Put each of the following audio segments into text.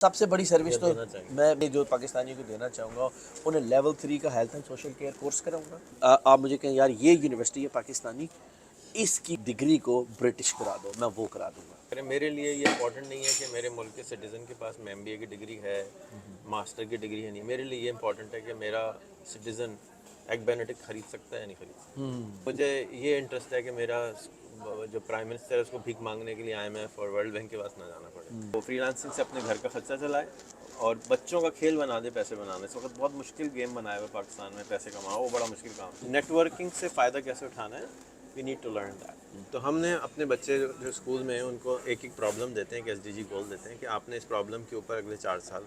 سب سے بڑی سروس تو میں جو پاکستانیوں کو دینا چاہوں گا انہیں لیول 3 کا health and social care course کراؤں گا. آپ مجھے کہیں یار یہ یونیورسٹی ہے پاکستانی, اس کی ڈگری کو برٹش کرا دو, میں وہ کرا دوں گا. میرے لیے یہ امپورٹنٹ نہیں ہے کہ میرے ملک کے سٹیزن کے پاس میں MBA کی ڈگری ہے, ماسٹر کی ڈگری ہے. نہیں, میرے لیے یہ امپورٹنٹ ہے کہ میرا سٹیزن ایگ بینیڈکٹ خرید سکتا ہے یا نہیں خرید سکتا. مجھے یہ انٹرسٹ ہے کہ میرا جو پرائم منسٹر ہے اس کو بھیک مانگنے کے لیے IMF اور ورلڈ بینک کے پاس نہ جانا پڑے. وہ فری لانسنگ سے اپنے گھر کا خرچہ چلائے اور بچوں کا کھیل بنا دے پیسے بنانے. اس وقت بہت مشکل گیم بنایا ہوا ہے پاکستان میں پیسے کماؤ, وہ بڑا مشکل کام ہے. نیٹ ورکنگ سے فائدہ کیسے اٹھانا ہے, we need to learn that. تو ہم نے اپنے بچے جو اسکول میں ہیں ان کو ایک پرابلم دیتے ہیں کہ SDG گول دیتے ہیں کہ آپ نے اس پرابلم کے اوپر اگلے 4 سال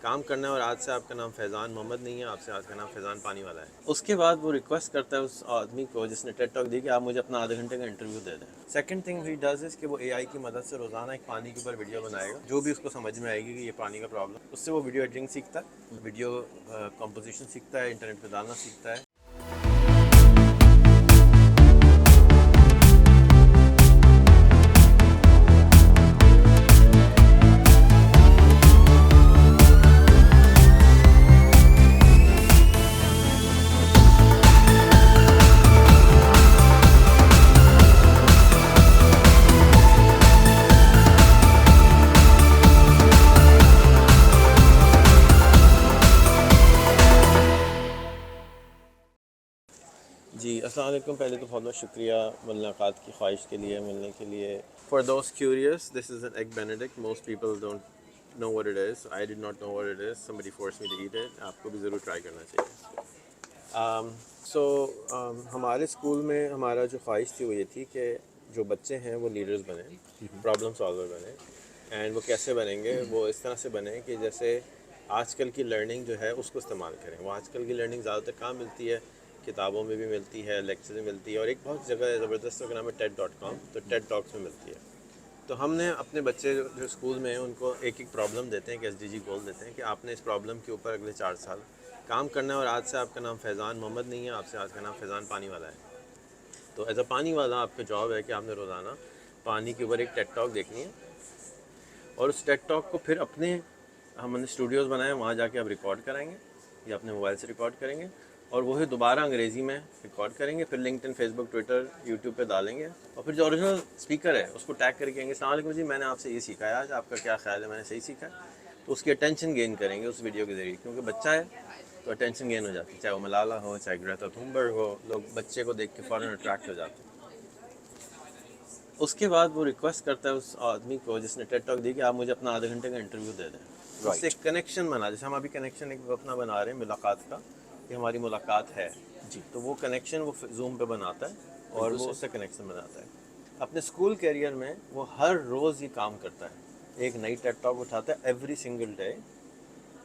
کام کرنا ہے, اور آج سے آپ کا نام فیضان محمد نہیں ہے, آپ سے آج کا نام فیضان پانی والا ہے. اس کے بعد وہ ریکویسٹ کرتا ہے اس آدمی کو جس نے ٹیڈ ٹاک دی کہ آپ مجھے اپنا آدھے گھنٹے کا انٹرویو دے دیں. Second thing he does is کہ وہ AI کی مدد سے روزانہ ایک پانی کے اوپر ویڈیو بنائے گا, جو بھی اس کو سمجھ میں آئے گی کہ یہ پانی کا پرابلم, اس سے وہ ویڈیو ایڈیٹنگ سیکھتا ہے, ویڈیو کمپوزیشن سیکھتا ہے, انٹرنیٹ پہ ڈالنا سیکھتا ہے. جی السلام علیکم. پہلے تو بہت بہت شکریہ ملاقات کی خواہش کے لیے, ملنے کے لیے. For those curious, this is an egg Benedict. Most people don't know what it is. I did not know what it is. somebody forced me to eat it. آپ کو بھی ضرور ٹرائی کرنا چاہیے. ہمارے اسکول میں ہمارا جو خواہش تھی وہ یہ تھی کہ جو بچے ہیں وہ لیڈرز بنیں, پرابلم سالور بنیں. اینڈ وہ کیسے بنیں گے, وہ اس طرح سے بنیں کہ جیسے آج کل کی لرننگ جو ہے اس کو استعمال کریں. وہ آج کل کی لرننگ زیادہ تر کہاں ملتی ہے, کتابوں میں بھی ملتی ہے, لیکچر میں ملتی ہے, اور ایک بہت جگہ ہے زبردست کا نام ہے TED.com, تو TED ٹاکس میں ملتی ہے. تو ہم نے اپنے بچے جو اسکول میں ہیں ان کو ایک پرابلم دیتے ہیں کہ SDG گول دیتے ہیں کہ آپ نے اس پرابلم کے اوپر اگلے 4 سال کام کرنا ہے, اور آج سے آپ کا نام فیضان محمد نہیں ہے, آپ سے آج کا نام فیضان پانی والا ہے. تو ایز اے پانی والا آپ کا جاب ہے کہ آپ نے روزانہ پانی کے اوپر ایک TED ٹاک دیکھنی ہے, اور اس TED ٹاک کو پھر اپنے ہم نے اسٹوڈیوز بنائے, وہاں جا کے آپ ریکارڈ کرائیں گے یا اپنے موبائل سے ریکارڈ کریں گے, اور وہی دوبارہ انگریزی میں ریکارڈ کریں گے, پھر LinkedIn, Facebook, Twitter, YouTube پہ ڈالیں گے, اور پھر جو اوریجنل اسپیکر ہے اس کو ٹیگ کر کے کہیں گے السلام علیکم جی, میں نے آپ سے یہ سیکھا ہے, آج آپ کا کیا خیال ہے, میں نے صحیح سیکھا ہے. تو اس کی اٹینشن گین کریں گے اس ویڈیو کے ذریعے, کیونکہ بچہ ہے تو اٹینشن گین ہو جاتی ہے, چاہے وہ ملالہ ہو, چاہے گریتا تھنبرگ ہو, لوگ بچے کو دیکھ کے فوراً اٹریکٹ ہو جاتے ہیں. اس کے بعد وہ ریکویسٹ کرتا ہے اس آدمی کو جس نے ٹیڈ ٹاک دی کہ آپ مجھے اپنا آدھے گھنٹے کا انٹرویو دے دیں. اس سے ایک کنیکشن بنا, جیسے ہم ابھی کنیکشن ایک اپنا بنا رہے ہیں ملاقات کا, کہ ہماری ملاقات ہے جی, تو وہ کنیکشن وہ زوم پہ بناتا ہے اور وہ اس سے کنیکشن بناتا ہے. اپنے اسکول کیریئر میں وہ ہر روز یہ کام کرتا ہے, ایک نئی ٹیڈ ٹاک اٹھاتا ہے every single day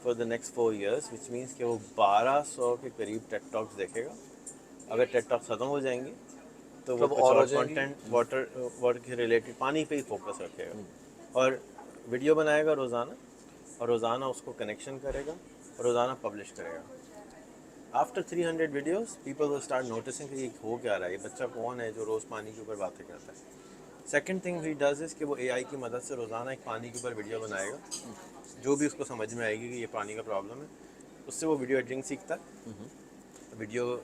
for the next 4 years, which means کہ وہ 1200 کے قریب ٹیڈ ٹاکس دیکھے گا. اگر ٹیڈ ٹاکس ختم ہو جائیں گی تو وہ کچھ اور کانٹینٹ واٹر کے ریلیٹڈ پانی پہ ہی فوکس رکھے گا, اور ویڈیو بنائے گا روزانہ, اور روزانہ اس کو کنیکشن کرے گا, اور روزانہ پبلش کرے گا. After 300 videos people will start noticing کہ یہ ہو کیا رہا ہے, یہ بچہ کون ہے جو روز پانی کے اوپر باتیں کرتا ہے. Second thing he does is کہ وہ AI کی مدد سے روزانہ ایک پانی کے اوپر ویڈیو بنائے گا, جو بھی اس کو سمجھ میں آئے گی کہ یہ پانی کا پرابلم ہے. اس سے وہ ویڈیو ایڈیٹنگ سیکھتا ہے, ویڈیو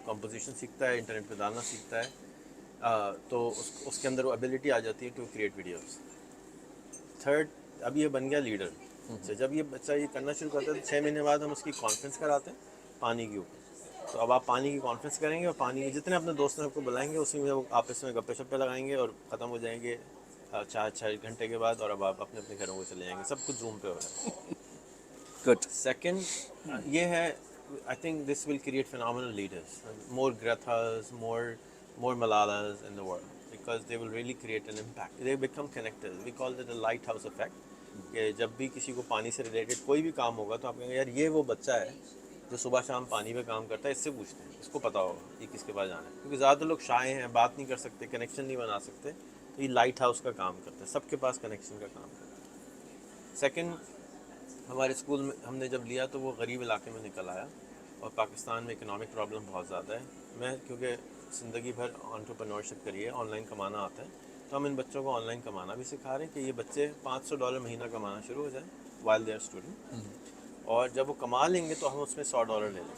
کمپوزیشن سیکھتا ہے, انٹرنیٹ پہ ڈالنا سیکھتا ہے. تو اس کے اندر وہ ابیلٹی آ جاتی ہے ٹو کریٹ ویڈیوز. تھرڈ, اب یہ بن گیا لیڈر. جب یہ بچہ یہ کرنا شروع کرتا ہے تو 6 مہینے بعد ہم اس کی کانفرنس کراتے ہیں پانی کے اوپر. تو اب آپ پانی کی کانفرنس کریں گے, اور پانی کے جتنے اپنے دوستوں آپ کو بلائیں گے اسی میں آپس میں گپے شپے لگائیں گے, اور ختم ہو جائیں گے 4 گھنٹے کے بعد, اور اب آپ اپنے اپنے گھروں کو چلے جائیں گے. سب کچھ زوم پہ ہو رہا ہے. گڈ. سیکنڈ یہ ہے, I think this will create phenomenal leaders, more Gretas, more Malalas in the world, because they will really create an impact. They become connectors. We call it the lighthouse effect. کہ جب بھی کسی کو پانی سے related کوئی بھی کام ہوگا تو آپ کہیں گے یار یہ وہ بچہ ہے جو صبح شام پانی پہ کام کرتا ہے, اس سے پوچھتے ہیں, اس کو پتا ہوگا یہ کس کے پاس جانا ہے. کیونکہ زیادہ لوگ شائع ہیں, بات نہیں کر سکتے, کنیکشن نہیں بنا سکتے, تو یہ لائٹ ہاؤس کا کام کرتا ہے, سب کے پاس کنیکشن کا کام کرتا ہے. سیکنڈ, ہمارے اسکول میں ہم نے جب لیا تو وہ غریب علاقے میں نکل آیا, اور پاکستان میں اکنامک پرابلم بہت زیادہ ہے. میں کیونکہ زندگی بھر انٹرپرینورشپ کری ہے, آن لائن کمانا آتا ہے, تو ہم ان بچوں کو آن لائن کمانا بھی سکھا رہے ہیں کہ یہ بچے $500 مہینہ کمانا شروع ہو جائیں, while they are student, اور جب وہ کما لیں گے تو ہم اس میں $100 لے لیں گے.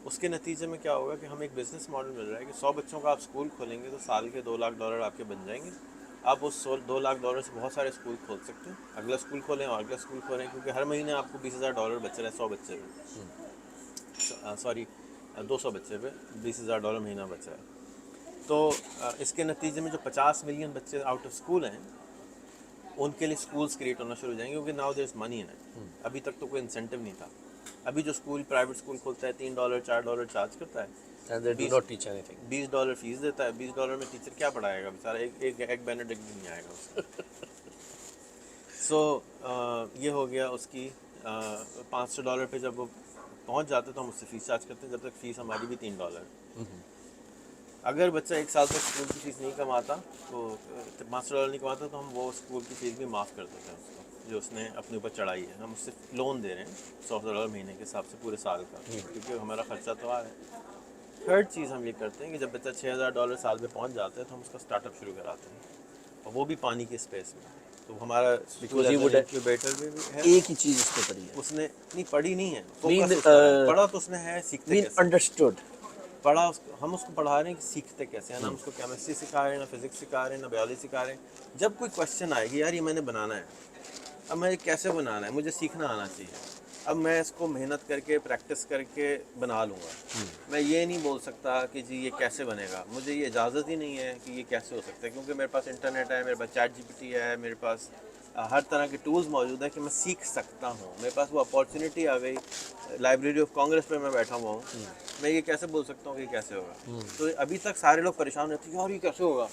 اس کے نتیجے میں کیا ہوگا کہ ہم ایک بزنس ماڈل مل رہا ہے کہ 100 بچوں کا آپ اسکول کھولیں گے تو سال کے $2 لاکھ آپ کے بن جائیں گے. آپ اس $2 لاکھ سے بہت سارے اسکول کھول سکتے ہیں. اگلا اسکول کھولیں اور اگلا اسکول کھولیں, کیونکہ ہر مہینے آپ کو $20,000 بچ رہا ہے 100 بچے پہ, سوری 200 بچے پہ $20,000 مہینہ بچ رہا ہے. تو اس کے نتیجے میں جو 50 ملین بچے آؤٹ آف اسکول ہیں ان کے لیے اسکولس کریٹ ہونا شروع ہو جائیں گے, کیونکہ now there is money in it. ابھی تک تو کوئی انسینٹیو نہیں تھا. ابھی جو اسکول پرائیویٹ اسکول کھولتا ہے $3 $4 چارج کرتا ہے, And they do not teach anything. $20 face دیتا ہے. $20 میں ٹیچر کیا پڑھائے گا بیچارہ, ایک بینیڈکٹ بھی نہیں آئے گا اس کو. سو یہ ہو گیا اس کی. $500 پہ جب وہ پہنچ جاتے تو ہم اس سے فیس چارج کرتے ہیں, جب تک فیس ہماری بھی $3. اگر بچہ 1 سال تک اسکول کی فیس نہیں کماتا تو $500 نہیں کماتا تو ہم وہ اسکول کی فیس بھی معاف کر دیتے ہیں اس کو جو اس نے اپنے اوپر چڑھائی ہے. ہم اس سے لون دے رہے ہیں $100 مہینے کے حساب سے پورے سال کا, کیونکہ ہمارا خرچہ تو آ رہا ہے. تھرڈ چیز ہم یہ کرتے ہیں کہ جب بچہ $6,000 سال پہ پہنچ جاتا ہے تو ہم اس کا اسٹارٹ اپ شروع کراتے ہیں, اور وہ بھی پانی کے اسپیس میں. تو ہمارا بیٹر بھی ہے. ایک ہی چیز اس کو پڑھی ہے, اس نے نہیں پڑھی نہیں ہے, پڑھا تو اس نے ہے, سیکھتے کیسے انڈرسٹوڈ. پڑھا ہم اس کو پڑھا رہے ہیں کہ سیکھتے کیسے ہیں. نا ہم اس کو کیمسٹری سکھا رہے ہیں, نہ فزکس سکھا رہے ہیں, نہ بایولوجی سکھا رہے ہیں. جب کوئی کوشچن آئے گی یار یہ میں نے بنانا ہے, اب میں کیسے بنانا ہے, مجھے سیکھنا آنا چاہیے. اب میں اس کو محنت کر کے پریکٹس کر کے بنا لوں گا. میں یہ نہیں بول سکتا کہ جی یہ کیسے بنے گا, مجھے یہ اجازت ہی نہیں ہے کہ یہ کیسے ہو سکتا ہے, کیونکہ میرے پاس انٹرنیٹ ہے, میرے پاس ChatGPT ہے, میرے پاس ہر طرح کے ٹولز موجود ہیں کہ میں سیکھ سکتا ہوں. میرے پاس وہ اپارچونیٹی آ گئی, لائبریری آف کانگریس پہ میں بیٹھا ہوا ہوں. میں یہ کیسے بول سکتا ہوں کہ یہ کیسے ہوگا. تو ابھی تک سارے لوگ پریشان رہتے ہیں یار یہ کیسے ہوگا.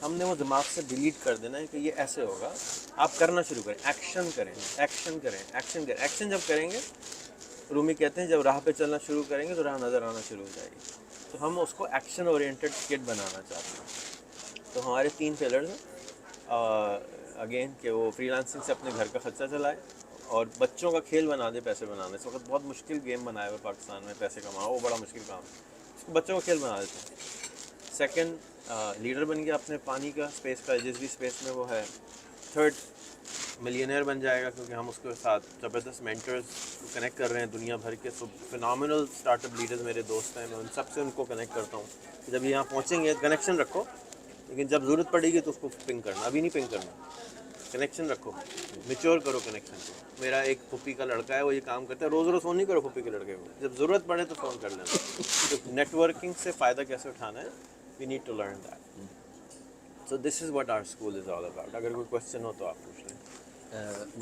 ہم نے وہ دماغ سے ڈیلیٹ کر دینا ہے کہ یہ ایسے ہوگا. آپ کرنا شروع کریں, ایکشن کریں, ایکشن کریں, ایکشن کریں. ایکشن جب کریں گے, رومی کہتے ہیں جب راہ پہ چلنا شروع کریں گے تو راہ نظر آنا شروع ہو جائے گی. تو ہم اس کو ایکشن اورینٹڈ کٹ بنانا چاہتے ہیں. تو ہمارے 3 پلرز ہیں. اگین کہ وہ فری لانسنگ سے اپنے گھر کا خرچہ چلائے, اور بچوں کا کھیل بنا دے پیسے بنانے. اس وقت بہت مشکل گیم بنایا ہوا پاکستان میں پیسے کماؤ, وہ بڑا مشکل کام ہے. اس کو بچوں کا کھیل بنا دیتے ہیں. سیکنڈ, لیڈر بن گیا اپنے پانی کا اسپیس کا, جس بھی اسپیس میں وہ ہے. تھرڈ, ملینئر بن جائے گا, کیونکہ ہم اس کے ساتھ زبردست مینٹرز کنیکٹ کر رہے ہیں دنیا بھر کے. سب فنامنل اسٹارٹ اپ لیڈرز میرے دوست ہیں, میں ان سب سے ان کو کنیکٹ کرتا ہوں کہ جب یہاں پہنچیں گے کنیکشن رکھو, لیکن جب ضرورت پڑے گی تو اس کو پنگ کرنا, ابھی نہیں پنگ کرنا. کنیکشن رکھو, میچور کرو کنیکشن کو. میرا ایک پھپھی کا لڑکا ہے, وہ یہ کام کرتا ہے, روز روز فون نہیں کرو پھپھی کے لڑکے کو, جب ضرورت پڑے تو فون کر لینا. تو نیٹ ورکنگ سے فائدہ کیسے اٹھانا ہے, we need to learn that. So this is what our school is all about. اگر کوئی کوشچن ہو تو آپ پوچھ لیں.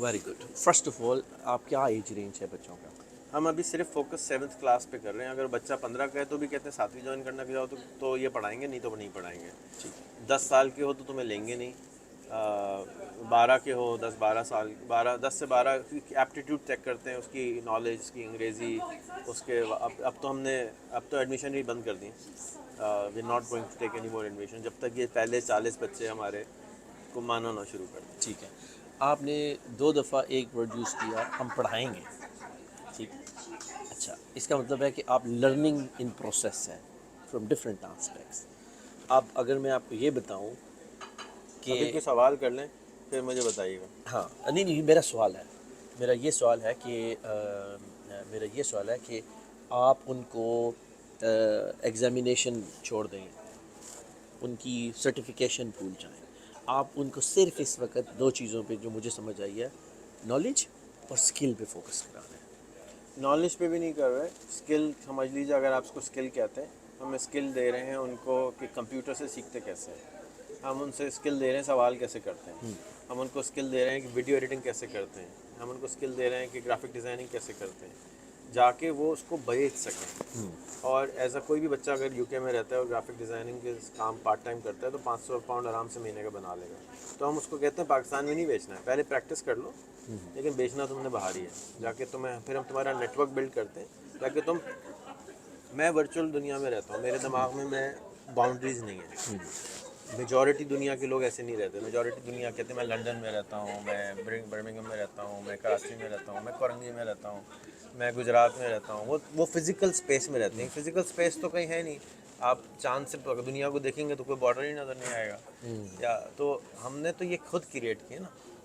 Very good. First of all آپ کیا ایج رینج ہے بچوں کا؟ ہم ابھی صرف فوکس 7th کلاس پہ کر رہے ہیں. اگر بچہ 15 کا ہے تو بھی کہتے ہیں 7ویں جوائن کرنا کے جاؤ تو یہ پڑھائیں گے, نہیں تو نہیں پڑھائیں گے. 10 سال کے ہو تو تمہیں لیں گے نہیں. 12 کے ہو, 10 سال 10 سے 12 ایپٹیٹیوڈ چیک کرتے ہیں, اس کی نالج, اس کی انگریزی, اس کے. اب تو ایڈمیشن ہی بند کر دیں. We not going to take any more admission جب تک یہ پہلے 40 بچے ہمارے کو مانا نہ شروع کر دیں. ٹھیک ہے. آپ نے 2 دفعہ ایک ورڈ یوز کیا, ہم پڑھائیں گے. ٹھیک, اچھا, اس کا مطلب ہے کہ آپ لرننگ ان پروسیس ہے فرام ڈفرینٹ آسپیکٹس. اب اگر میں آپ کو یہ بتاؤں کہ ابھی کوئی سوال کر لیں پھر مجھے بتائیے گا. ہاں, نہیں میرا سوال ہے, میرا یہ سوال ہے کہ آپ ان کو ایگزامینیشن چھوڑ دیں, ان کی سرٹیفیکیشن بھول جائیں. آپ ان کو صرف اس وقت 2 چیزوں پہ جو مجھے سمجھ آئی ہے, نالج اور اسکل پہ فوکس کرا رہے ہیں. نالج پہ بھی نہیں کر رہے, اسکل سمجھ لیجیے. اگر آپ اس کو اسکل کہتے ہیں, ہم اسکل دے رہے ہیں ان کو کہ کمپیوٹر سے سیکھتے کیسے ہیں. ہم ان سے اسکل دے رہے ہیں سوال کیسے کرتے ہیں. ہم ان کو اسکل دے رہے ہیں کہ ویڈیو ایڈیٹنگ کیسے کرتے ہیں. ہم ان کو اسکل دے رہے ہیں کہ گرافک ڈیزائننگ کیسے کرتے ہیں, جا کے وہ اس کو بیچ سکیں. اور ایسا کوئی بھی بچہ اگر UK میں رہتا ہے اور گرافک ڈیزائننگ کے کام پارٹ ٹائم کرتا ہے تو £500 آرام سے مہینے کا بنا لے گا. تو ہم اس کو کہتے ہیں پاکستان میں نہیں بیچنا ہے, پہلے پریکٹس کر لو, لیکن بیچنا تم نے باہر ہی ہے. جا کے پھر ہم تمہارا نیٹ ورک بلڈ کرتے ہیں. جا کے میں ورچوئل دنیا میں رہتا ہوں, میرے دماغ میں باؤنڈریز نہیں ہیں. میجورٹی دنیا کے لوگ ایسے نہیں رہتے. میجورٹی دنیا کہتے ہیں میں لنڈن میں رہتا ہوں, میں برمنگھم میں رہتا ہوں, میں کراچی میں رہتا ہوں, میں کورنگی میں رہتا ہوں, میں گجرات میں رہتا ہوں. وہ فزیکل اسپیس میں رہتے ہیں. فزیکل اسپیس تو کہیں ہے نہیں. آپ چاند سے دنیا کو دیکھیں گے تو کوئی بارڈر ہی نظر نہیں آئے گا. یا تو ہم نے تو یہ خود کریٹ کیا نا.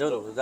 No, no,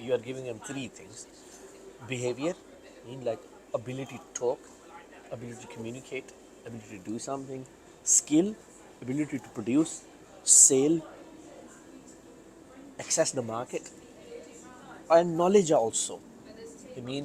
you are giving them three things: behavior, mean like ability to talk, ability to communicate, ability to do something; skill, ability to produce, sell, access the market, and knowledge also. I mean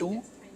2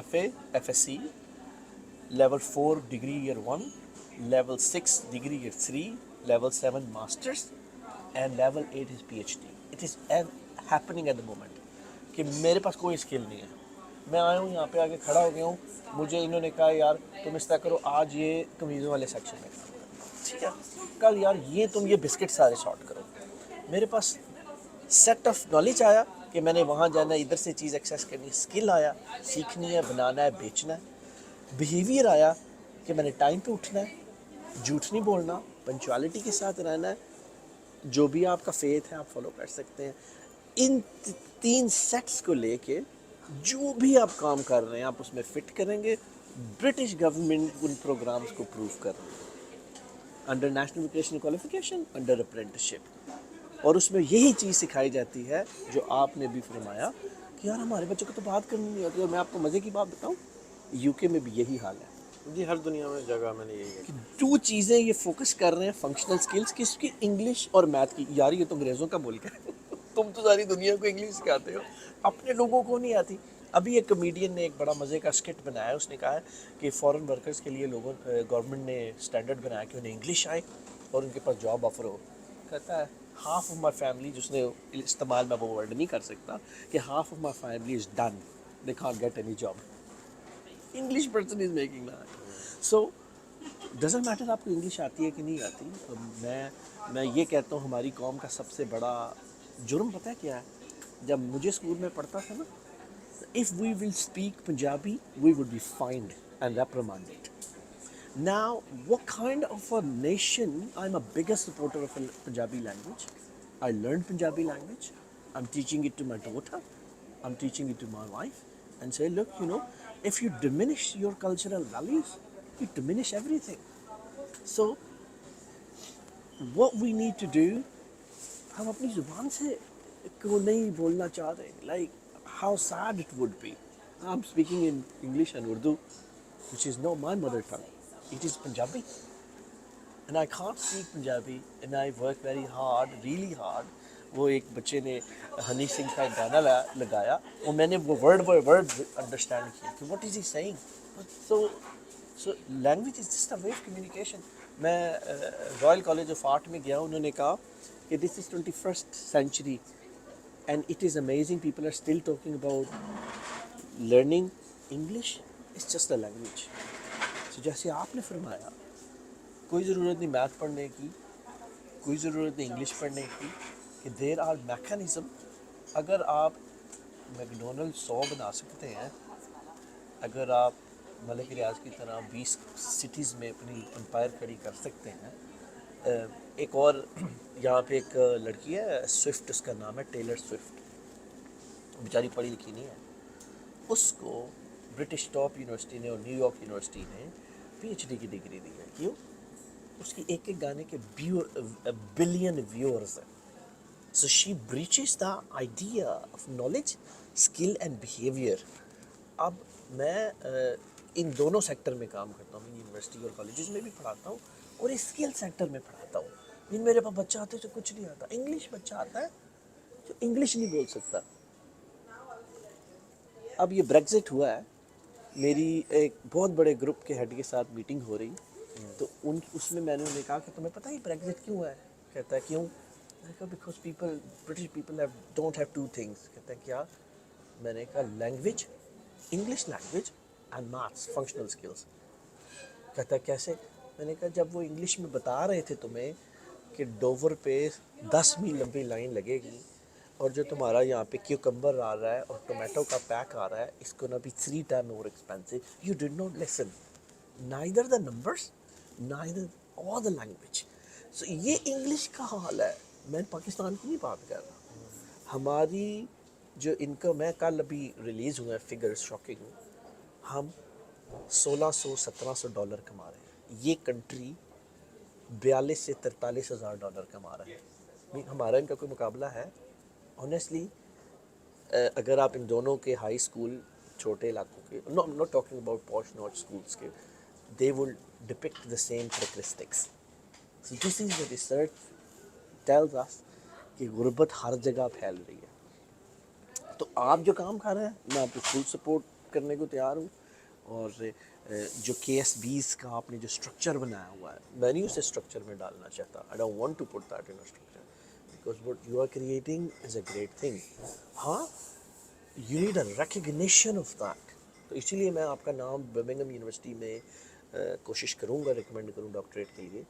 FA FSC, level 4 degree year 1, level 6 degree year 3, level 7 masters, and level 8 is PhD. It is happening at the moment کہ میرے پاس کوئی skill نہیں ہے، میں آیا ہوں یہاں پہ آگے کھڑا ہو گیا ہوں، مجھے انہوں نے کہا یار تم اس طرح کرو، آج یہ قمیضوں والے سیکشن میں کام کرو، ٹھیک ہے، کل یار یہ تم یہ بسکٹ سارے شارٹ کرو۔ میرے پاس سیٹ آف نالج آیا کہ میں نے وہاں جانا ہے، ادھر سے چیز ایکسیس کرنی ہے، اسکل آیا سیکھنی ہے، بنانا ہے، بیچنا ہے، بیہیویئر آیا کہ میں نے ٹائم پہ اٹھنا ہے، جھوٹ نہیں بولنا، پنچوالٹی کے ساتھ رہنا ہے، جو بھی آپ کا فیتھ ہے آپ فالو کر سکتے ہیں۔ ان تین سیٹس کو لے کے جو بھی آپ کام کر رہے ہیں آپ اس میں فٹ کریں گے۔ برٹش گورنمنٹ ان پروگرامز کو پروو کر رہی ہے under national vocational qualification, under apprenticeship, اور اس میں یہی چیز سکھائی جاتی ہے جو آپ نے بھی فرمایا کہ یار ہمارے بچوں کو تو بات کرنی نہیں ہوتی۔ اور میں آپ کو مزے کی بات بتاؤں، UK میں بھی یہی حال ہے جی، ہر دنیا میں جگہ میں نے یہی ہے کہ دو چیزیں یہ فوکس کر رہے ہیں فنکشنل سکلز، کس کی؟ انگلش اور میتھ کی۔ یار یہ تو انگریزوں کا ملک ہے تم تو ساری دنیا کو انگلش سکھاتے ہو، اپنے لوگوں کو نہیں آتی۔ ابھی ایک کمیڈین نے ایک بڑا مزے کا اسکٹ بنایا ہے، اس نے کہا ہے کہ فورن ورکرز کے لیے گورنمنٹ نے اسٹینڈرڈ بنایا کہ انہیں انگلش آئے اور ان کے پاس جاب آفر ہو۔ کہتا ہے ہاف آف مائی فیملی، جس نے استعمال میں وہ ورڈ نہیں کر سکتا، کہ half of my family is done, they can't get any job, English person is making that. So doesn't matter آپ کو انگلش آتی ہے کہ نہیں آتی۔ میں یہ کہتا ہوں ہماری قوم کا سب سے بڑا جرم پتہ ہے کیا ہے؟ جب مجھے اسکول میں پڑھتا تھا نا، if we will speak Punjabi we would be fined and reprimanded. Now what kind of a nation? I'm a biggest supporter of Punjabi language. I learned Punjabi language. I'm teaching it to my daughter. I'm teaching it to my wife and say, look, if you diminish your cultural values, you diminish everything. So what we need to do، ہم اپنی زبان سے کو نہیں بولنا چاہتے، like how sad it would be. I'm speaking in English and Urdu, which is not my mother tongue. It is Punjabi. And I can't speak Punjabi and I work very hard, really hard. وہ ایک بچے نے ہنی سنگھ کا ایک گانا لگایا اور میں نے وہ ورڈ بائی ورڈ انڈرسٹینڈ کیا کہ what is he saying. So language is just a way of communication. میں رائل کالج آف آرٹ میں گیا، انہوں نے کہا کہ this is 21st century and it is amazing people are still talking about learning English. It's just a language. So جیسے آپ نے فرمایا، کوئی ضرورت نہیں میتھ پڑھنے کی، کوئی ضرورت نہیں انگلش پڑھنے کی، کہ دیر آر میکانزم۔ اگر آپ میکڈونلڈ 100 بنا سکتے ہیں، اگر آپ ملک ریاض کی طرح 20 سٹیز میں اپنی امپائر کھڑی کر سکتے ہیں۔ ایک اور یہاں پہ ایک لڑکی ہے سوئفٹ، اس کا نام ہے ٹیلر سوئفٹ، بیچاری پڑھی لکھی نہیں ہے، اس کو برٹش ٹاپ یونیورسٹی نے اور نیو یارک یونیورسٹی نے PhD کی ڈگری دی ہے۔ کیوں؟ اس کی ایک ایک گانے کے بلین ویورز ہیں۔ So she breaches the idea of knowledge, skill and behavior. اب میں ان دونوں سیکٹر میں کام کرتا ہوں، یونیورسٹی اور کالجز میں بھی پڑھاتا ہوں اور اسکل سیکٹر میں پڑھاتا ہوں۔ میرے پاس بچہ آتے جو کچھ نہیں آتا، انگلش بچہ آتا ہے جو انگلش نہیں بول سکتا۔ اب یہ بریگزٹ ہوا ہے، میری ایک بہت بڑے گروپ کے ہیڈ کے ساتھ میٹنگ ہو رہی، تو اس میں نے انہیں کہا کہ تمہیں پتہ ہے بریگزٹ کیوں ہے؟ کہتا ہے کیوں؟ میں نے کہا because British people don't have 2 things۔ کہتا ہے کیا؟ میں نے کہا language, English language and maths, functional skills. کہتا ہے کیسے؟ میں نے کہا جب وہ انگلش میں بتا رہے تھے تمہیں کہ ڈوور پہ 10 میل لمبی لائن لگے گی اور جو تمہارا یہاں پہ کیوکمبر آ رہا ہے اور ٹومیٹو کا پیک آ رہا ہے اس کو نہ بھی 3 time more expensive. You did not listen. Neither the numbers, neither or the language. So یہ انگلش کا حال ہے. میں پاکستان کی نہیں بات کر رہا. ہماری جو انکم ہے کل ابھی ریلیز ہوئے ہیں فگرز شاکنگ, ہم $1,600-1,700 کما رہے ہیں. یہ کنٹری 42 سے 43 ہزار ڈالر کما رہا ہے. ہمارا ان کا کوئی مقابلہ ہے آنیسٹلی؟ اگر آپ ان دونوں کے ہائی اسکول چھوٹے علاقوں کے, no not talking about posh not schools کے, they will depict the same characteristics. So this is the research tells us کہ غربت ہر جگہ پھیل رہی ہے. تو آپ جو کام کر رہے ہیں میں آپ کو فل سپورٹ کرنے کو تیار ہوں. اور جو کے ایس بیز کا آپ نے جو اسٹرکچر بنایا ہوا ہے, میں نہیں اسے اسٹرکچر میں ڈالنا چاہتا. I don't want to put that in a structure because what you are creating is a great thing. ہاں, you need a recognition of that. تو اسی لیے میں آپ کا نام برمنگھم یونیورسٹی میں کوشش کروں گا, ریکمینڈ کروں ڈاکٹریٹ کے لیے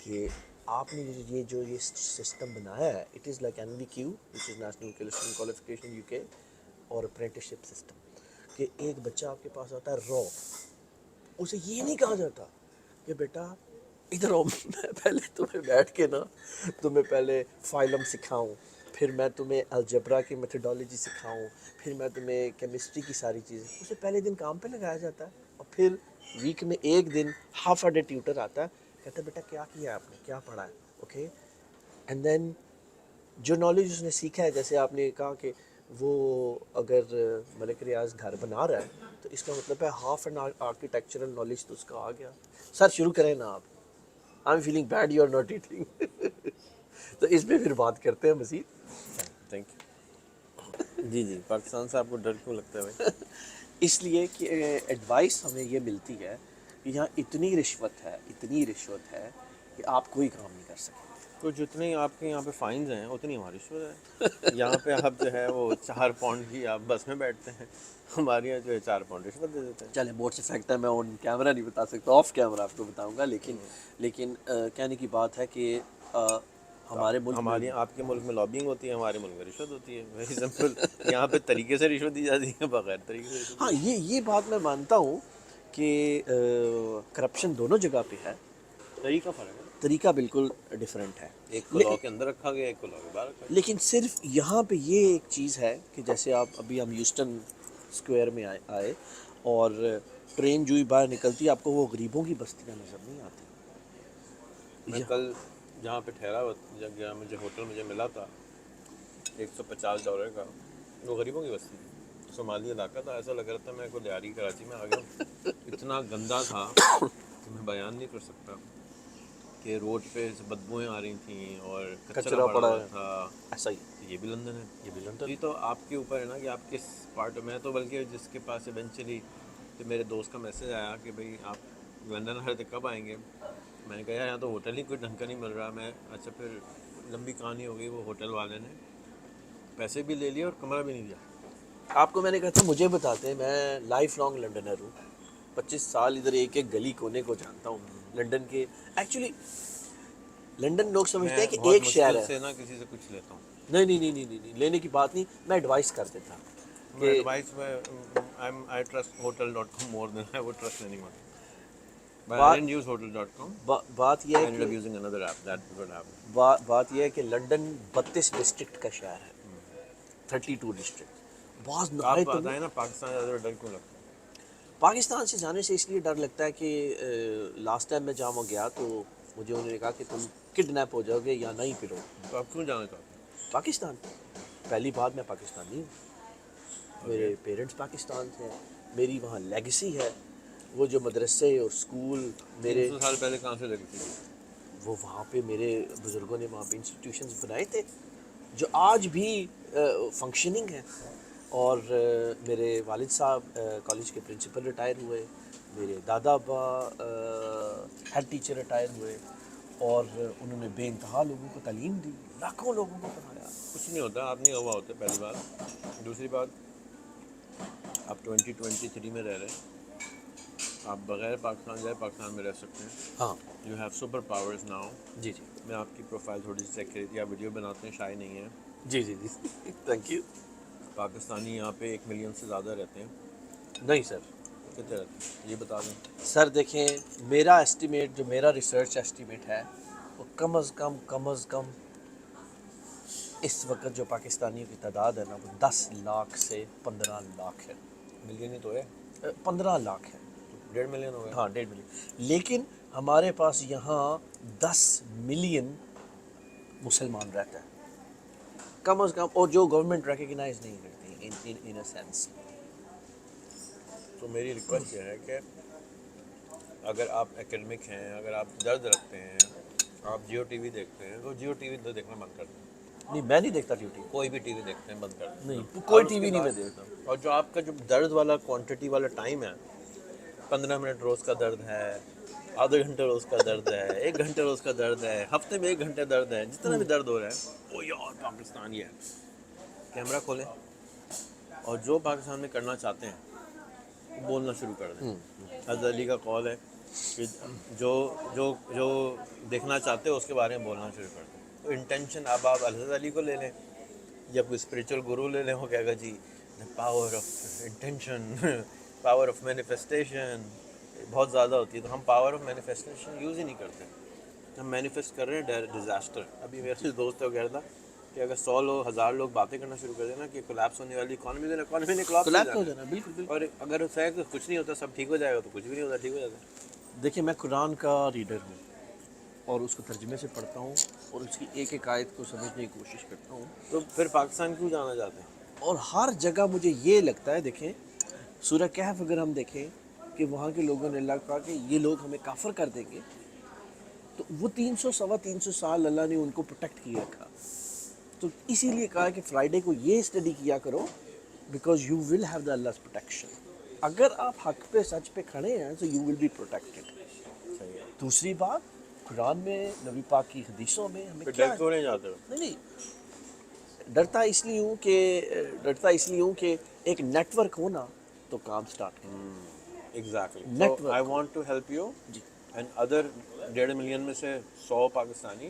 کہ آپ نے یہ سسٹم بنایا ہے, it is like N V Q which is national qualification U K, اور اپرینٹسشپ سسٹم, کہ ایک بچہ آپ کے پاس آتا ہے رو, اسے یہ نہیں کہا جاتا کہ بیٹا ادھر آؤ, میں پہلے تمہیں بیٹھ کے نا تمہیں پہلے فائلم سکھاؤں, پھر میں تمہیں الجبرا کی میتھڈالوجی سکھاؤں, پھر میں تمہیں کیمسٹری کی ساری چیزیں. اسے پہلے دن کام پہ لگایا جاتا ہے اور پھر ویک میں ایک دن ہاف اے ڈے ٹیوٹر آتا ہے, کہتا ہے بیٹا کیا کیا ہے آپ نے, کیا پڑھا ہے, اوکے. اینڈ دین جو نالج اس نے سیکھا ہے, جیسے آپ نے کہا کہ وہ اگر ملک ریاض گھر بنا رہا ہے تو اس کا مطلب ہے ہاف این آرکیٹیکچرل نالج تو اس کا آ گیا. سر شروع کریں نا آپ. I am feeling bad you are not eating. تو اس پہ پھر بات کرتے ہیں مزید. Thank you. جی جی, پاکستان سے آپ کو ڈر کیوں لگتا ہے بھائی؟ اس لیے کہ ایڈوائس ہمیں یہ ملتی ہے کہ یہاں اتنی رشوت ہے کہ آپ کوئی کام نہیں کر سکیں. تو جتنے آپ کے یہاں پہ فائنز ہیں اتنی ہماری رشوت ہے. یہاں پہ آپ جو ہے وہ 4 پاؤنڈ کی آپ بس میں بیٹھتے ہیں, ہمارے یہاں جو ہے 4 پاؤنڈ رشوت دے دیتے ہیں. چلے بہت سے فیکٹ ہے, میں آن کیمرہ نہیں بتا سکتا, آف کیمرہ آپ کو بتاؤں گا. لیکن کہنے کی بات ہے کہ ہمارے ملک میں ہمارے آپ کے ملک میں لابینگ ہوتی ہے, ہمارے ملک میں رشوت ہوتی ہے. Very simple. یہاں پہ طریقے سے رشوت دی جاتی ہے, بغیر طریقے سے رشوت. ہاں یہ بات میں مانتا ہوں کہ کرپشن دونوں جگہ پہ ہے, طریقہ فرق ہے. طریقہ بالکل ڈفرینٹ ہے. ایک کو لاء کے اندر رکھا گیا, ایک کو لاء کے باہر رکھا گیا. لیکن صرف یہاں پہ یہ ایک چیز ہے کہ جیسے ابھی ہم یوسٹن اسکوائر میں آئے اور ٹرین جو ہی باہر نکلتی ہے آپ کو وہ غریبوں کی بستیاں نظر نہیں آتی. میں کل جہاں پہ ٹھہرا جب گیا, مجھے ہوٹل مجھے ملا تھا $150 کا, وہ غریبوں کی بستی تھی. صومالی علاقہ تھا, ایسا لگ رہا تھا میں کوئی دیہی کراچی میں آ گیا ہوں. اتنا گندا تھا کہ میں بیان نہیں کر سکتا, کہ روڈ پہ بدبوئیں آ رہی تھیں اور کچرا پڑا ہوا تھا. ایسا ہی یہ بھی لندن ہے. یہ بھی لندن. جی, تو آپ کے اوپر ہے نا کہ آپ کس پارٹ میں. تو بلکہ جس کے پاس ایونچولی میرے دوست کا میسج آیا کہ بھئی آپ لندن ہر تک کب آئیں گے. میں نے کہا یہاں تو ہوٹل ہی کوئی ڈھنگ کا نہیں مل رہا. میں اچھا, پھر لمبی کہانی ہو گئی. وہ ہوٹل والے نے پیسے بھی لے لیے اور کمرہ بھی نہیں دیا. آپ کو میں نے کہا تھا مجھے بتاتے ہیں, میں لائف لانگ لنڈنر ہوں, 25 سال ادھر ایک ایک گلی کونے کو جانتا ہوں لنڈن کے. ایکچولی لنڈن لوگ سمجھتے ہیں کہ ایک شہر ہے. سے نا کسی سے کچھ لیتا ہوں. نہیں لینے کی بات نہیں, میں ایڈوائس کر دیتا میں ایڈوائس میں I trust hotel.com more than I would trust anyone. But I didn't use hotel.com. بات یہ I ہے ended up کہ using another app. That's what happened. بات یہ ہے کہ لنڈن 32 ڈسٹرکٹ کا شہر ہے, 32 ڈسٹرکٹ. آپ بتائیں نا پاکستان زیادہ ڈر کیوں لگتا ہے؟ پاکستان سے جانے سے اس لیے ڈر لگتا ہے کہ لاسٹ ٹائم میں جہاں گیا تو مجھے انہوں نے کہا کہ تم کڈنیپ ہو جاؤ گے یا نہیں پھرو. تو آپ کیوں جانا چاہتے ہیں پاکستان؟ پہلی بات میں پاکستانی ہوں, میرے پیرنٹس پاکستان سے ہیں, میری وہاں لیگیسی ہے. وہ جو مدرسے اور اسکول میرے 300 سال پہلے کہاں سے لگی تھی؟ وہ وہاں پہ میرے بزرگوں نے وہاں پہ انسٹیٹیوشنز بنائے تھے جو آج بھی فنکشننگ ہیں. اور میرے والد صاحب کالج کے پرنسپل ریٹائر ہوئے, میرے دادا ابا ہیڈ ٹیچر ریٹائر ہوئے, اور انہوں نے بے انتہا لوگوں کو تعلیم دی, لاکھوں لوگوں کو پڑھایا. کچھ نہیں ہوتا, آپ نہیں ہوا ہوتے, پہلی بات. دوسری بات, آپ 2023 میں رہ رہے ہیں, آپ بغیر پاکستان جائے پاکستان میں رہ سکتے ہیں. ہاں you have super powers now. جی میں آپ کی پروفائل تھوڑی سی چیک کری تھی, آپ ویڈیو بناتے ہیں, شائع نہیں ہیں. جی جی جی تھینک یو. پاکستانی یہاں پہ 1 ملین سے زیادہ رہتے ہیں. نہیں سر, کتنے رہتے ہیں یہ بتا دیں. سر دیکھیں میرا اسٹیمیٹ, جو میرا ریسرچ اسٹیمیٹ ہے, وہ کم از کم اس وقت جو پاکستانیوں کی تعداد ہے نا, وہ 10 لاکھ سے 15 لاکھ ہے. ملین ہی تو ہے, 15 لاکھ ہے. 1.5 ملین ہو گیا. ہاں 1.5 ملین. لیکن ہمارے پاس یہاں 10 ملین مسلمان رہتے ہیں کم از کم, اور جو گورنمنٹ ریکگنائز نہیں کرتی ان اے سینس. تو میری ریکویسٹ یہ ہے کہ اگر آپ اکیڈمک ہیں, اگر آپ درد رکھتے ہیں, آپ جیو ٹی وی دیکھتے ہیں, تو جیو ٹی وی دیکھنا بند کر دیں. نہیں میں نہیں دیکھتا ڈیوٹی, کوئی بھی ٹی وی دیکھتے ہیں بند کر دیں. نہیں اور کوئی اس ٹی کے وی نہیں میں بعد- دیکھتا. اور جو آپ کا جو درد والا کوانٹٹی والا ٹائم ہے, 15 منٹ روز کا درد ہے, آدھا گھنٹہ روز کا درد ہے, 1 گھنٹہ روز کا درد ہے, ہفتے میں 1 گھنٹہ درد ہے, جتنا بھی درد ہو رہا ہے, وہ یار پاکستانی ہے. کیمرہ کھولیں اور جو پاکستان میں کرنا چاہتے ہیں وہ بولنا شروع کر دیں. حضرت علی کا قول ہے کہ جو دیکھنا چاہتے ہو اس کے بارے میں بولنا شروع کر دیں. تو انٹینشن اب آپ حضرت علی کو لے لیں یا کوئی اسپریچول گرو لے لیں, وہ کہے گا جی power of intention, power of manifestation بہت زیادہ ہوتی ہے. تو ہم پاور آف مینیفیسٹیشن یوز ہی نہیں کرتے, ہم مینیفیسٹ کر رہے ہیں ڈیزاسٹر. ابھی میرے دوست ہو گیا تھا کہ اگر 100 لوگ 1000 لوگ باتیں کرنا شروع کر دیں نا کہ کولیپس ہونے والی اکانومی نے کولیپس ہو جانا, بالکل بالکل. اور اگر اس ہے کہ کچھ نہیں ہوتا, سب ٹھیک ہو جائے گا, تو کچھ بھی نہیں ہوتا, ٹھیک ہو جاتا ہے. دیکھیں میں قرآن کا ریڈر ہوں اور اس کو ترجمے سے پڑھتا ہوں اور اس کی ایک ایک آیت کو سمجھنے کی کوشش کرتا ہوں. تو پھر پاکستان کیوں جانا چاہتے ہیں؟ اور ہر جگہ مجھے یہ لگتا ہے, دیکھیں سورہ کہف اگر ہم دیکھیں کہ وہاں کے لوگوں نے اللہ کہا کہ یہ لوگ ہمیں کافر کر دیں گے, تو وہ 300 سال اللہ نے ان کو پروٹیکٹ کیا رکھا. تو اسی لیے کہا کہ فرائیڈے کو یہ اسٹڈی کیا کرو, because you will have the اللہ's پروٹیکشن. اگر آپ حق پہ سچ پہ کھڑے ہیں تو یو ول بی پروٹیکٹڈ. دوسری بات, قرآن میں نبی پاک کی حدیثوں میں ہمیں پھر کیا ڈر کیوں نہیں جاتے ہو؟ نہیں ڈرتا اس لیے ہوں کہ ایک نیٹ ورک ہو نا تو کام سٹارٹ کریں. Exactly. So network I want to help you ji and other 1.5 million میں سے 100 پاکستانی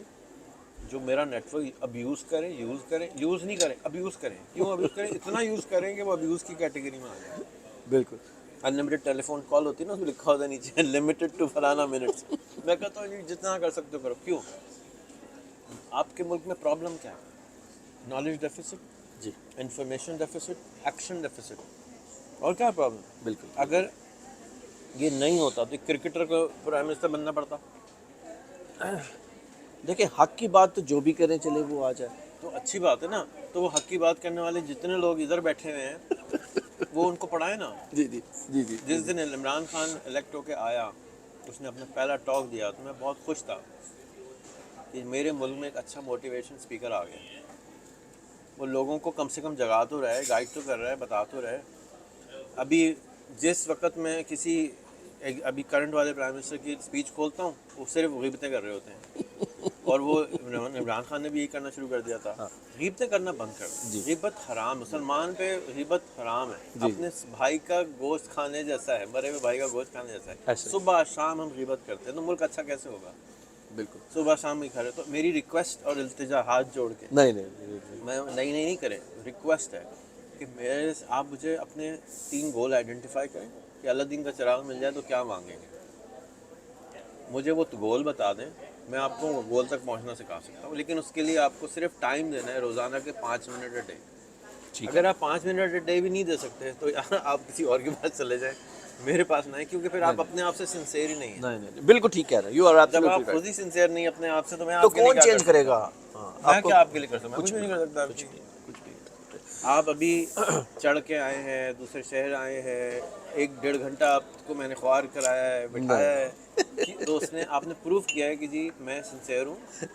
جو میرا نیٹ ورک ابیوز کریں, یوز نہیں کریں, ابیوز کریں. کیوں ابیوز کریں؟ اتنا یوز کریں کہ وہ ابیوز کی کیٹیگری میں آ جائے. بالکل. ان لمیٹڈ ٹیلی فون کال ہوتی ہے نا, اس میں لکھا ہوتا ہے نیچے لمیٹڈ ٹو فلانا منٹس. میں کہتا ہوں جتنا کر سکتے ہو کرو. کیوں؟ آپ کے ملک میں پرابلم کیا ہے؟ نالج ڈیفیسٹ, جی انفارمیشن ڈیفیسٹ, ایکشن ڈیفیسٹ, اور کیا پرابلم؟ بالکل. اگر یہ نہیں ہوتا تو کرکٹر کو پرائم منسٹر بننا پڑتا. دیکھیں حق کی بات تو جو بھی کریں چلے وہ آ جائے تو اچھی بات ہے نا. تو وہ حق کی بات کرنے والے جتنے لوگ ادھر بیٹھے ہوئے ہیں وہ ان کو پڑھائیں نا. جی جی جی جی. جس دن عمران خان الیکٹ ہو کے آیا, اس نے اپنا پہلا ٹاک دیا, تو میں بہت خوش تھا کہ میرے ملک میں ایک اچھا موٹیویشن اسپیکر آ گیا. وہ لوگوں کو کم سے کم جگا تو رہے, گائیڈ تو کر رہا ہے, بتا تو رہے. ابھی جس وقت میں ابھی کرنٹ والے پرائم منسٹر کی اسپیچ کھولتا ہوں, وہ صرف غیبتیں کر رہے ہوتے ہیں. اور وہ عمران خان نے بھی یہی کرنا شروع کر دیا تھا. غیبتیں کرنا بند کر دیں. غیبت حرام, مسلمان پہ غیبت حرام ہے. اپنے بھائی کا گوشت کھانے جیسا ہے, مرے ہوئے بھائی کا گوشت کھانے جیسا ہے. صبح شام ہم غیبت کرتے ہیں تو ملک اچھا کیسے ہوگا؟ بالکل. صبح شام ہی کھا رہے. تو میری ریکویسٹ اور التجا ہاتھ جوڑ کے, نہیں میں نہیں کریں, ریکویسٹ ہے کہ آپ مجھے اپنے 3 گول آئیڈینٹیفائی کریں کہ اللہ دین کا چراغ مل جائے تو کیا مانگیں گے. مجھے وہ گول بتا دیں, میں آپ کو گول تک پہنچنا سکھا سکتا ہوں. لیکن اس کے لیے آپ کو صرف ٹائم دینا ہے روزانہ کے 5 منٹ اے ڈے. اگر آپ 5 منٹ اے ڈے بھی نہیں دے سکتے تو یار آپ کسی اور کے پاس چلے جائیں, میرے پاس نہیں, کیونکہ پھر آپ اپنے آپ سے سنسیئر ہی نہیں ہیں. نہیں بالکل ٹھیک کہہ رہے ہیں. یو آر جب آپ ایبسولوٹلی خود ہی سنسیئر نہیں اپنے آپ سے, تو میں تو آپ کے لیے کون کیا چینج کرے گا؟ میں کیا آپ کے لیے کر سکتا ہوں؟ کچھ بھی نہیں کر سکتا. کچھ نہیں. آپ ابھی چڑھ کے آئے ہیں, دوسرے شہر آئے ہیں, 1-1.5 گھنٹہ آپ کو میں نے خوار کرایا ہے, بٹھایا ہے, تو آپ نے پروف کیا ہے کہ جی میں سنسیئر ہوں,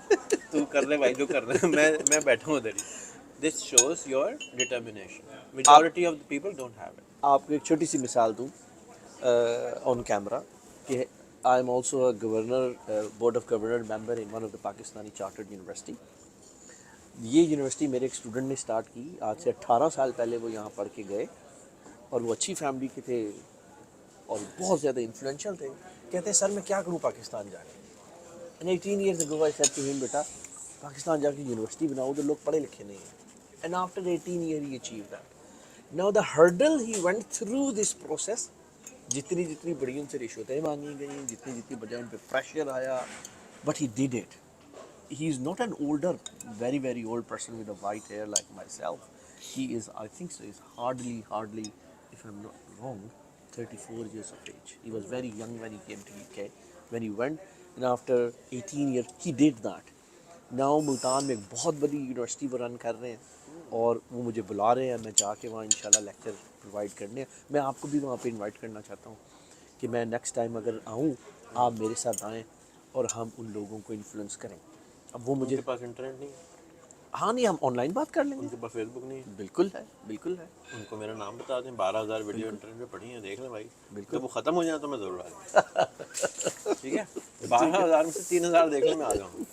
تو کر لے بھائی جو کر رہے ہیں, میں بیٹھا ہوں ادھر ہی. This shows your determination. Majority of the people don't have it. آپ کو ایک چھوٹی سی مثال دوں آن کیمرہ کہ I am also a governor, board of governor member in one of the Pakistani chartered university. یہ یونیورسٹی میرے ایک اسٹوڈنٹ نے اسٹارٹ کی, آج سے 18 سال پہلے وہ یہاں پڑھ کے گئے, اور وہ اچھی فیملی کے تھے اور بہت زیادہ انفلوئنشل تھے. کہتے ہیں سر میں کیا کروں پاکستان جا کے. And 18 years ago I said to him, بیٹا پاکستان جا کے یونیورسٹی بناؤ, ادھر لوگ پڑھے لکھے نہیں ہیں. And after 18 years he achieved that. Now the hurdle he went through this process, جتنی بڑی ان سے رشوتیں مانگی گئیں, جتنی بڑی ان پہ پریشر آیا, but he did it. He is not an older, very, very old person with a white hair like myself. He is, I think so, he's hardly, if I'm not wrong, 34 years of age. He was very young when he came to UK. When he went, and after 18 years, he did that. Now Multan میں ایک بہت بڑی university وہ رن کر رہے ہیں, اور وہ مجھے بلا رہے ہیں, میں جا کے وہاں انشاءاللہ لیکچر پرووائڈ کرنے ہیں. میں آپ کو بھی وہاں پہ انوائٹ کرنا چاہتا ہوں کہ میں نیکسٹ ٹائم اگر آؤں, آپ میرے ساتھ آئیں اور ہم ان لوگوں کو انفلوئنس کریں. اب وہ مجھے, ان کے پاس انٹرنیٹ نہیں, ہاں نہیں, ہم آن لائن بات کر لیں گے. ان کے پاس فیس بک نہیں, بالکل ہے, بالکل ہے. ان کو میرا نام بتا دیں, 12,000 ویڈیو انٹرنیٹ پہ پڑھی ہیں, دیکھ لیں بھائی. جب وہ ختم ہو جائے تو میں ضرور آ جاؤں. ٹھیک ہے, 12,000 میں سے 3,000 دیکھ لیں, میں آ جاؤں.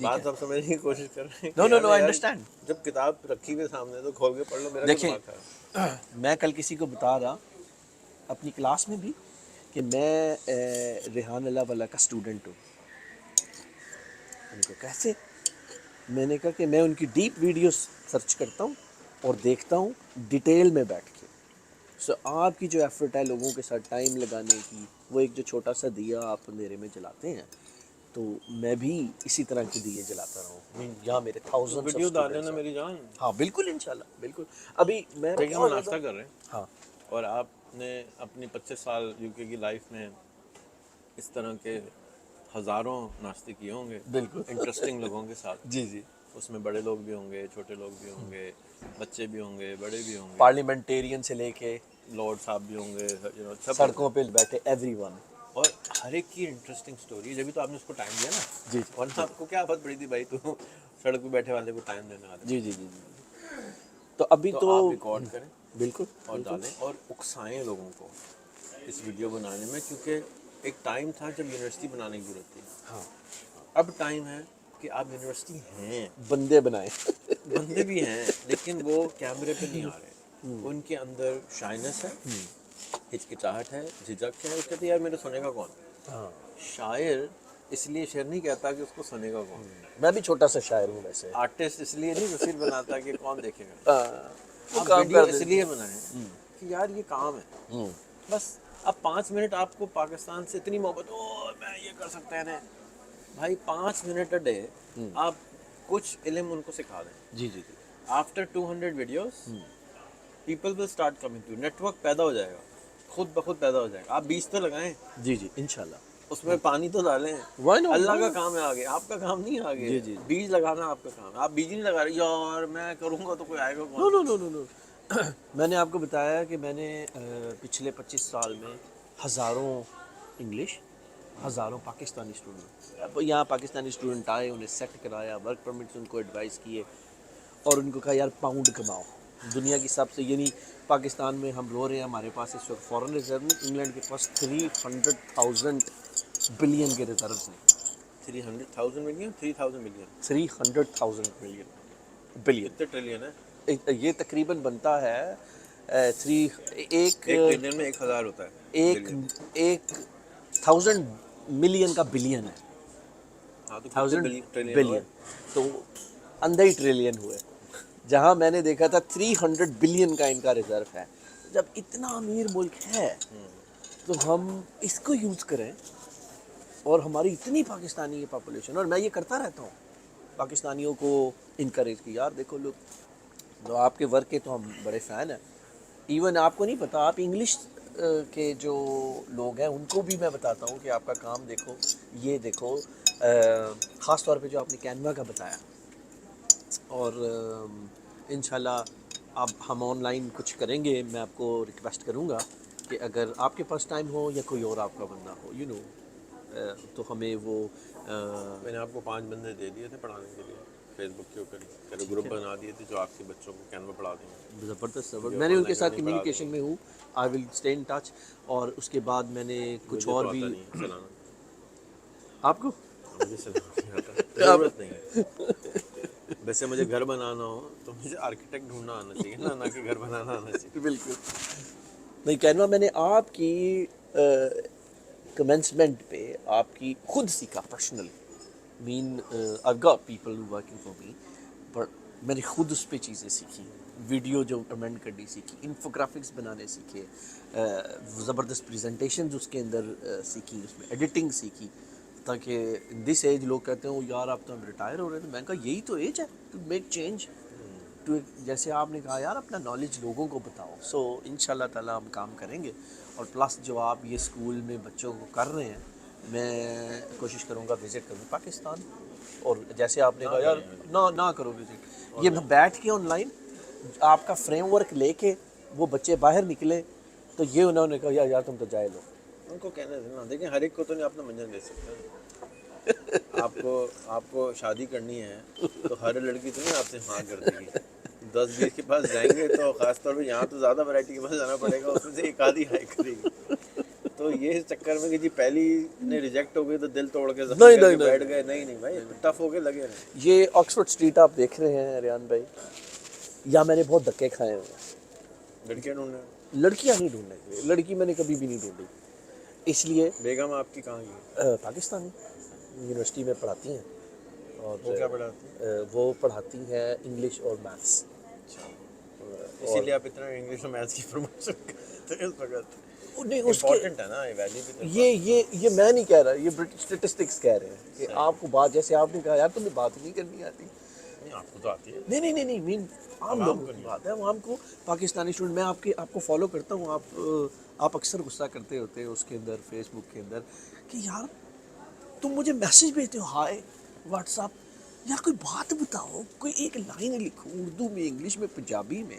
بات آپ سمجھنے کی کوشش کر رہے ہیں. No, I understand. جب کتاب رکھی ہوئی سامنے تو کھول کے پڑھ لو. میرا دیکھیں, میں کل کسی کو بتا رہا اپنی کلاس میں بھی کہ میں ریحان اللہ والا کا اسٹوڈنٹ ہوں. ان کو کیسے؟ میں نے کہا کہ میں ان کی ڈیپ ویڈیوز سرچ کرتا ہوں اور دیکھتا ہوں ڈیٹیل میں بیٹھ کے. سو آپ کی جو ایفرٹ ہے لوگوں کے ساتھ ٹائم لگانے کی, وہ ایک جو چھوٹا سا دیا آپ اندھیرے میں جلاتے ہیں, تو میں بھی اسی طرح کے دیے جلاتا رہا ہوں. یہاں میرے تھاؤزنڈ ویڈیو ڈال لینا میری جان. ہاں بالکل, انشاءاللہ, بالکل. ابھی میں ہم ناشتہ کر رہے ہیں, ہاں, اور آپ نے اپنی 25 سال یو کے کی لائف میں اس طرح کے ہزاروں ناشتے کیے ہوں گے, بالکل انٹرسٹنگ لوگوں کے ساتھ. جی. اس میں بڑے لوگ بھی ہوں گے, چھوٹے لوگ بھی ہوں گے, بچے بھی ہوں گے, بڑے بھی ہوں گے, پارلیمنٹیرین سے لے کے لارڈ صاحب بھی ہوں گے, سب سڑکوں پہ بیٹھے, ایوری ون. اور ہر ایک کی انٹرسٹنگ اسٹوری ہے. جبھی تو آپ نے اس کو ٹائم دیا نا. جی, ورنہ آپ کو کیا آفت پڑی تھی بھائی, تو سڑک پہ بیٹھے والے کو ٹائم دینے والے. جی. تو ابھی تو آپ ریکارڈ کریں بالکل اور ڈالیں, اور اکسائیں لوگوں کو اس ویڈیو بنانے میں, کیونکہ ایک ٹائم تھا جب یونیورسٹی بنانے کی ضرورت تھی. ہاں, اب ٹائم ہے کہ آپ یونیورسٹی ہیں, بندے بنائے. بندے بھی ہیں, لیکن وہ کیمرے پہ نہیں آ رہے. ان کے اندر شائنس ہے, ہچکچاہٹ ہے, جھجک ہے. وہ کہتے ہیں یار میرے سنے کا کون. ہاں, شاعر اس لیے شعر نہیں کہتا کہ اس کو سنے کا کون. میں بھی چھوٹا سا شاعر ہوں ویسے. آرٹسٹ اس لیے نہیں تصویر بناتا کہ کون دیکھے گا. آپ کام ویڈیو کر اس لیے بنائیں کہ یار یہ کام ہے. بس اب 5 منٹ آپ کو پاکستان سے اتنی محبت, او میں یہ کر سکتا ہے نا بھائی, 5 منٹ اے ڈے آپ کچھ علم ان کو سکھا دیں. جی. After 200 videos people will start coming to. Network پیدا ہو جائے گا, خود بخود پیدا ہو جائے گا. آپ بیج تو لگائیں. جی, انشاءاللہ. اس میں پانی تو ڈالیں. اللہ کا کام ہے آگے, آپ کا کام نہیں ہے آگے. بیج لگانا آپ کا کام ہے. آپ بیج نہیں لگا رہے یار میں کروں گا تو کوئی آئے گا کون. نو. میں نے آپ کو بتایا کہ میں نے پچھلے 25 سال میں ہزاروں انگلش, ہزاروں پاکستانی اسٹوڈنٹ, یہاں پاکستانی اسٹوڈنٹ آئے, انہیں سیٹ کرایا, ورک پرمٹس ان کو ایڈوائز کیے, اور ان کو کہا یار پاؤنڈ کماؤ. دنیا کی سب سے, یعنی پاکستان میں ہم رو رہے ہیں, ہمارے پاس اس وقت فورن ریزرو میں انگلینڈ کے پاس 300,000 بلین کے ریزروز ہیں. 300,000 ملین, 3,000 ملین, 300,000 بلین. کتنے ٹریلین ہے یہ تقریباً بنتا ہے ایک ٹریلین میں 1,000 ہوتا ہے. ایک 1000 ملین کا بلین ہے. ہاں تو 1000 ٹریلین بلین, تو اندر ہی ٹریلین ہوئے. جہاں میں نے دیکھا تھا 300 بلین کا ان کا ریزرو ہے. جب اتنا امیر ملک ہے تو ہم اس کو یوز کریں, اور ہماری اتنی پاکستانی کی پاپولیشن, اور میں یہ کرتا رہتا ہوں پاکستانیوں کو انکریج کی, یار دیکھو لوگ تو آپ کے ورک کے تو ہم بڑے فین ہیں. ایون آپ کو نہیں پتا, آپ انگلش کے جو لوگ ہیں ان کو بھی میں بتاتا ہوں کہ آپ کا کام دیکھو, یہ دیکھو, خاص طور پہ جو آپ نے کینوا کا بتایا. اور انشاءاللہ اب ہم آن لائن کچھ کریں گے. میں آپ کو ریکویسٹ کروں گا کہ اگر آپ کے پاس ٹائم ہو یا کوئی اور آپ کا بندہ ہو, تو ہمیں وہ میں نے آپ کو 5 بندے دے دیے تھے پڑھانے کے لیے فیس بک کے اوپر, پہلے گروپ بنا دیے تھے جو آپ کے بچوں کو کینوا پڑھا دیں گے. زبردست. میں نے ان کے ساتھ کمیونیکیشن میں ہوں, آئی ول اسٹے ان ٹچ. اور اس کے بعد میں نے کچھ اور بھی. آپ کو مجھے چلانا نہیں آتا, ضرورت نہیں ہے. ویسے مجھے گھر بنانا ہو تو مجھے آرکیٹیکٹ ڈھونڈنا آنا چاہیے نا, نہ کہ گھر بنانا آنا چاہیے. بالکل نہیں. کینوا میں نے آپ کی کمنسمنٹ پہ آپ کی خود سیکھا personally main I've got people who working for me but میں نے خود اس پہ چیزیں سیکھی ویڈیو جو امپلیمنٹ کرنی سیکھی انفوگرافکس بنانے سیکھے زبردست پریزنٹیشنز اس کے اندر سیکھی اس میں ایڈیٹنگ سیکھی تاکہ دس ایج لوگ کہتے ہیں یار آپ تو ہم ریٹائر ہو رہے ہیں تو میں نے کہا یہی تو ایج ہے ٹو میک چینج ٹو جیسے آپ نے کہا یار اپنا نالج لوگوں کو بتاؤ سو ان شاء اللہ تعالیٰ ہم کام کریں گے اور پلس جو آپ یہ اسکول میں بچوں کو کر رہے ہیں میں کوشش کروں گا وزٹ کروں پاکستان اور جیسے آپ نے کہا یار نہ کرو وزٹ یہ بیٹھ کے آن لائن آپ کا فریم ورک لے کے وہ بچے باہر نکلے تو یہ انہوں نے کہا یار تم تو جائے لو ان کو کہنا دینا دیکھیں ہر ایک کو تو نہیں اپنا منجن دے سکتا آپ کو شادی کرنی ہے تو ہر لڑکی تو نہیں آپ سے ہاں کر دے گی 10-20 کے پاس جائیں گے تو خاص طور پہ یہاں تو زیادہ ورائٹی کے پاس جانا پڑے گا اس میں سے ایک آدھی ہائی کرے گی تو یہ چکر میں کہ جی پہلی نے ریجیکٹ ہو گئی تو دل توڑ کے بیٹھ گئے نہیں بھائی ٹف ہو کے لگے رہے یہ آکسفورڈ اسٹریٹ آپ دیکھ رہے ہیں ریان بھائی یا میں نے بہت دھکے کھائے ہوئے ہیں لڑکیاں ڈھونڈنے لڑکیاں نہیں ڈھونڈنے کے لیے لڑکی میں نے کبھی بھی نہیں ڈھونڈی اس لیے بیگم آپ کی کہاں کی پاکستانی یونیورسٹی میں پڑھاتی ہیں اور وہ کیا پڑھاتی ہیں وہ پڑھاتی ہیں انگلش اور میتھس اسی لیے آپ اتنا انگلش اور میتھس کی پروموشن کرتے ہیں اس وقت نہیں اس کے امپورٹنٹ ہے نا یہ ویلیو بھی یہ میں نہیں کہہ رہا یہ برٹش اسٹیٹسٹکس کہہ رہے ہیں کہ آپ کو بات جیسے آپ نے کہا یار تمہیں بات نہیں کرنی آتی آپ کو تو آتی ہے نہیں مین عام لوگوں کی بات ہے عوام کو پاکستانی اسٹوڈنٹ میں آپ کو فالو کرتا ہوں آپ اکثر غصہ کرتے ہوتے ہیں اس کے اندر فیس بک کے اندر کہ یار تم مجھے میسیج بھیجتے ہو ہائے واٹس ایپ یار کوئی بات بتاؤ کوئی ایک لائن لکھو اردو میں انگلش میں پنجابی میں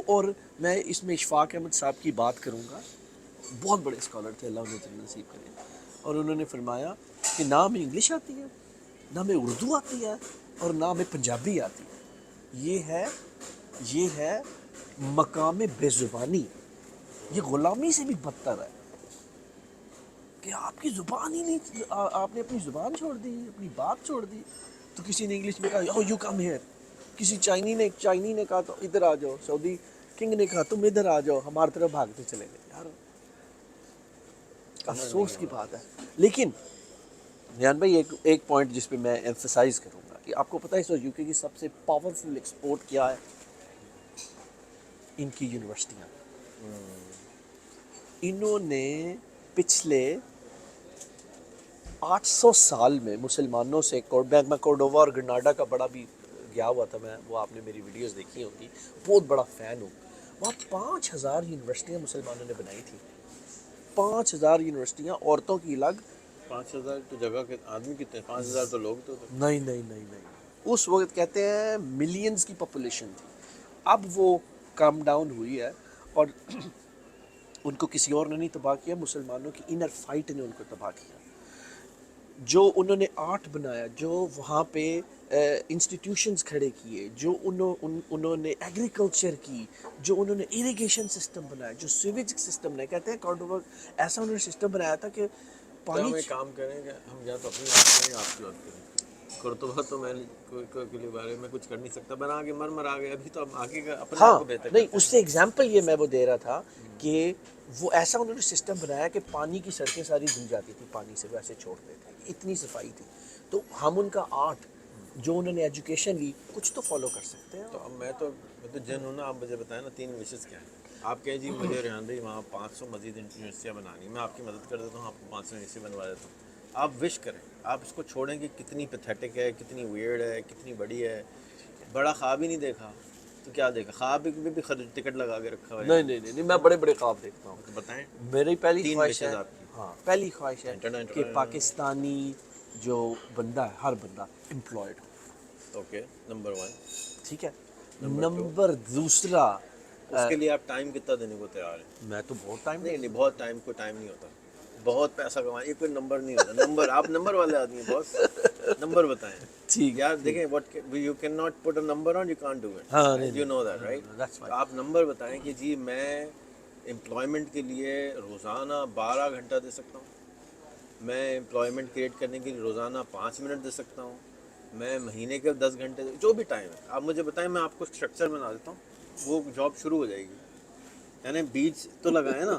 اور میں اس میں اشفاق احمد صاحب کی بات کروں گا بہت بڑے اسکالر تھے اللہ انہیں جنت نصیب کرے اور انہوں نے فرمایا کہ نہ ہمیں انگلش آتی ہے نہ ہمیں اردو آتی ہے اور نہ ہمیں پنجابی آتی ہے یہ ہے مقام بے زبانی یہ غلامی سے بھی بدتر ہے کہ آپ کی زبان ہی نہیں آپ نے اپنی زبان چھوڑ دی اپنی بات چھوڑ دی تو کسی نے انگلش میں کہا یو کم ہیئر کسی چائنی نے کہا تو ادھر آ جاؤ سعودی کنگ نے کہا تم ادھر آ جاؤ ہماری طرف بھاگتے چلے گئے یار افسوس کی بات ہے لیکن ریان بھائی ایک پوائنٹ جس پہ میں ایمفسائز کروں گا کہ آپ کو پتہ ہے اس وقت یو کے کی سب سے پاورفل ایکسپورٹ کیا ہے ان کی یونیورسٹیاں انہوں نے پچھلے 800 سال میں مسلمانوں سے میں کورڈووا اور گرناڈا کا بڑا بھی گیا ہوا تھا میں وہ آپ نے میری ویڈیوز دیکھی ہوگی بہت بڑا فین ہوں وہاں 5000 یونیورسٹیاں مسلمانوں نے بنائی تھی 5000 یونیورسٹیاں عورتوں کی الگ 5000 تو جگہ کے آدمی کتنے 5000 تو لوگ تو نہیں اس وقت کہتے ہیں ملینز کی پاپولیشن تھی اب وہ کم ڈاؤن ہوئی ہے اور ان کو کسی اور نے نہیں تباہ کیا مسلمانوں کی انر فائٹ نے ان کو تباہ کیا جو انہوں نے آرٹ بنایا جو وہاں پہ انسٹیٹیوشنز کھڑے کیے جو انہوں نے ایگریکلچر کی جو انہوں نے اریگیشن سسٹم بنایا جو سیویج سسٹم بنایا کہتے ہیں کورڈووا ایسا انہوں نے سسٹم بنایا تھا کہ پانی ہم ایک کام کریں گے ہم یا تو اپنی بات کریں آپ کی بات کریں کورڈووا تو میں کوئی بارے میں کچھ کر نہیں سکتا بنا آگے مر آ گیا ابھی تو ہم آگے کا اپنے آپ کو بہتر نہیں اس سے ایگزامپل یہ میں وہ دے رہا تھا کہ وہ ایسا انہوں نے سسٹم بنایا کہ پانی کی سڑکیں ساری دھل جاتی تھی پانی سے ویسے چھوڑتے تھے اتنی صفائی تھی تو ہم ان کا آرٹ جو انہوں نے ایجوکیشن لی کچھ تو فالو کر سکتے ہیں تو اب میں تو جن ہوں نا آپ مجھے بتائیں نا 3 وشز کیا ہیں آپ کہیں جی مجھے ریحان بھائی وہاں 500 مزید یونیورسٹیاں بنانی میں آپ کی مدد کر دیتا ہوں آپ کو 500 یونیورسٹی بنوا دیتا ہوں آپ وش کریں آپ اس کو چھوڑیں کہ کتنی پیتھیٹک ہے کتنی ویئرڈ ہے کتنی بڑی ہے بڑا خواب ہی نہیں دیکھا تو کیا دیکھا خواب میں بھی ٹکٹ لگا کے رکھا ہوا ہے نہیں میں بڑے بڑے خواب دیکھتا ہوں تو بتائیں میری پہلی 3 خواہش وشز ہے آپ کی پہلی خواہش ہے کہ پاکستانی جو بندہ ہے ہر بندہ امپلائڈ ہو اوکے نمبر 1 ٹھیک ہے نمبر دوسرا اس کے لیے آپ ٹائم کتنا دینے کو تیار ہیں میں تو بہت ٹائم نہیں بہت ٹائم کوئی ٹائم نہیں ہوتا بہت پیسہ کمانا یہ کوئی نمبر نہیں ہوتا نمبر آپ نمبر والے آدمی ہیں باس نمبر بتائیں ٹھیک یار دیکھیں what you cannot put a number on you can't do it you know that right آپ نمبر بتائیں کہ جی میں امپلائمنٹ کے لیے روزانہ 12 گھنٹہ دے سکتا ہوں میں امپلائمنٹ کریٹ کرنے کے لیے روزانہ 5 منٹ دے سکتا ہوں میں مہینے کے 10 گھنٹے جو بھی ٹائم ہے آپ مجھے بتائیں میں آپ کو اسٹرکچر بنا دیتا ہوں وہ جاب شروع ہو جائے گی یعنی بیج تو لگائیں نا.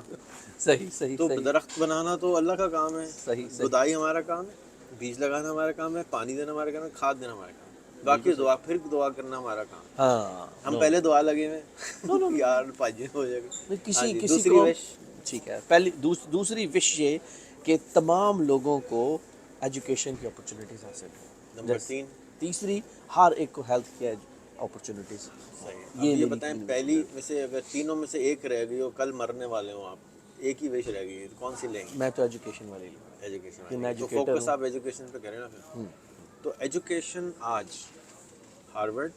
صحیح صحیح تو صحیح درخت بنانا تو اللہ کا کام ہے, صحیح صحیح. گدائی ہمارا کام ہے, بیج لگانا ہمارا کام ہے, پانی دینا ہمارا کام ہے, کھاد دینا ہمارا کام ہے, باقی دعا پھر دعا کرنا ہمارا کام ہے. ہاں ہم پہلے دعا لگے ہوئے یار پاجی ہو جائے گا. کسی کسی دوسری کو وش, ٹھیک ہے. پہلی دوسری وش یہ کہ تمام لوگوں کو ایجوکیشن کی اپرچونیٹیز حاصل ہوں. نمبر 3 تیسری ہر ایک کو ہیلتھ کی اپرچونیٹیز. صحیح. اب یہ بتائیں پہلی میں سے اگر تینوں میں سے ایک رہ گئی ہو, کل مرنے والے ہوں آپ, ایک ہی وش رہ گئی ہے, کون سی لیں گے؟ میں تو ایجوکیشن والی لوں. ایجوکیشن. تو فوکس آپ ایجوکیشن پہ کریں نا پھر. تو ایجوکیشن آج ہارورڈ,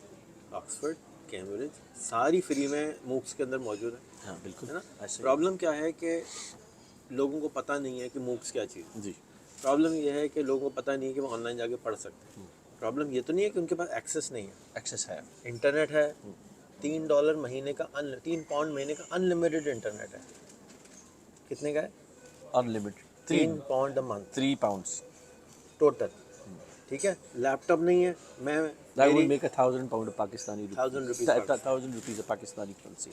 آکسفورڈ, کیمبرج ساری فری میں موکس کے اندر موجود ہے. ہاں بالکل ہے نا. پرابلم کیا ہے کہ لوگوں کو پتہ نہیں ہے کہ موکس کیا چیز ہے. جی. پرابلم یہ ہے کہ لوگوں کو پتہ نہیں ہے کہ وہ آن لائن جا کے پڑھ سکتے ہیں. پرابلم یہ تو نہیں ہے کہ ان کے پاس ایکسیس نہیں ہے. ایکسیس ہے, انٹرنیٹ ہے, $3 مہینے کا, £3 مہینے کا انلمیٹڈ انٹرنیٹ ہے. کتنے کا ہے؟ Unlimited. £3 a month 3 pounds total. ٹھیک ہے. لیپ ٹاپ نہیں ہے, میں that would make 1,000 pound Pakistani rupees 1,000 rupees Pakistani currency.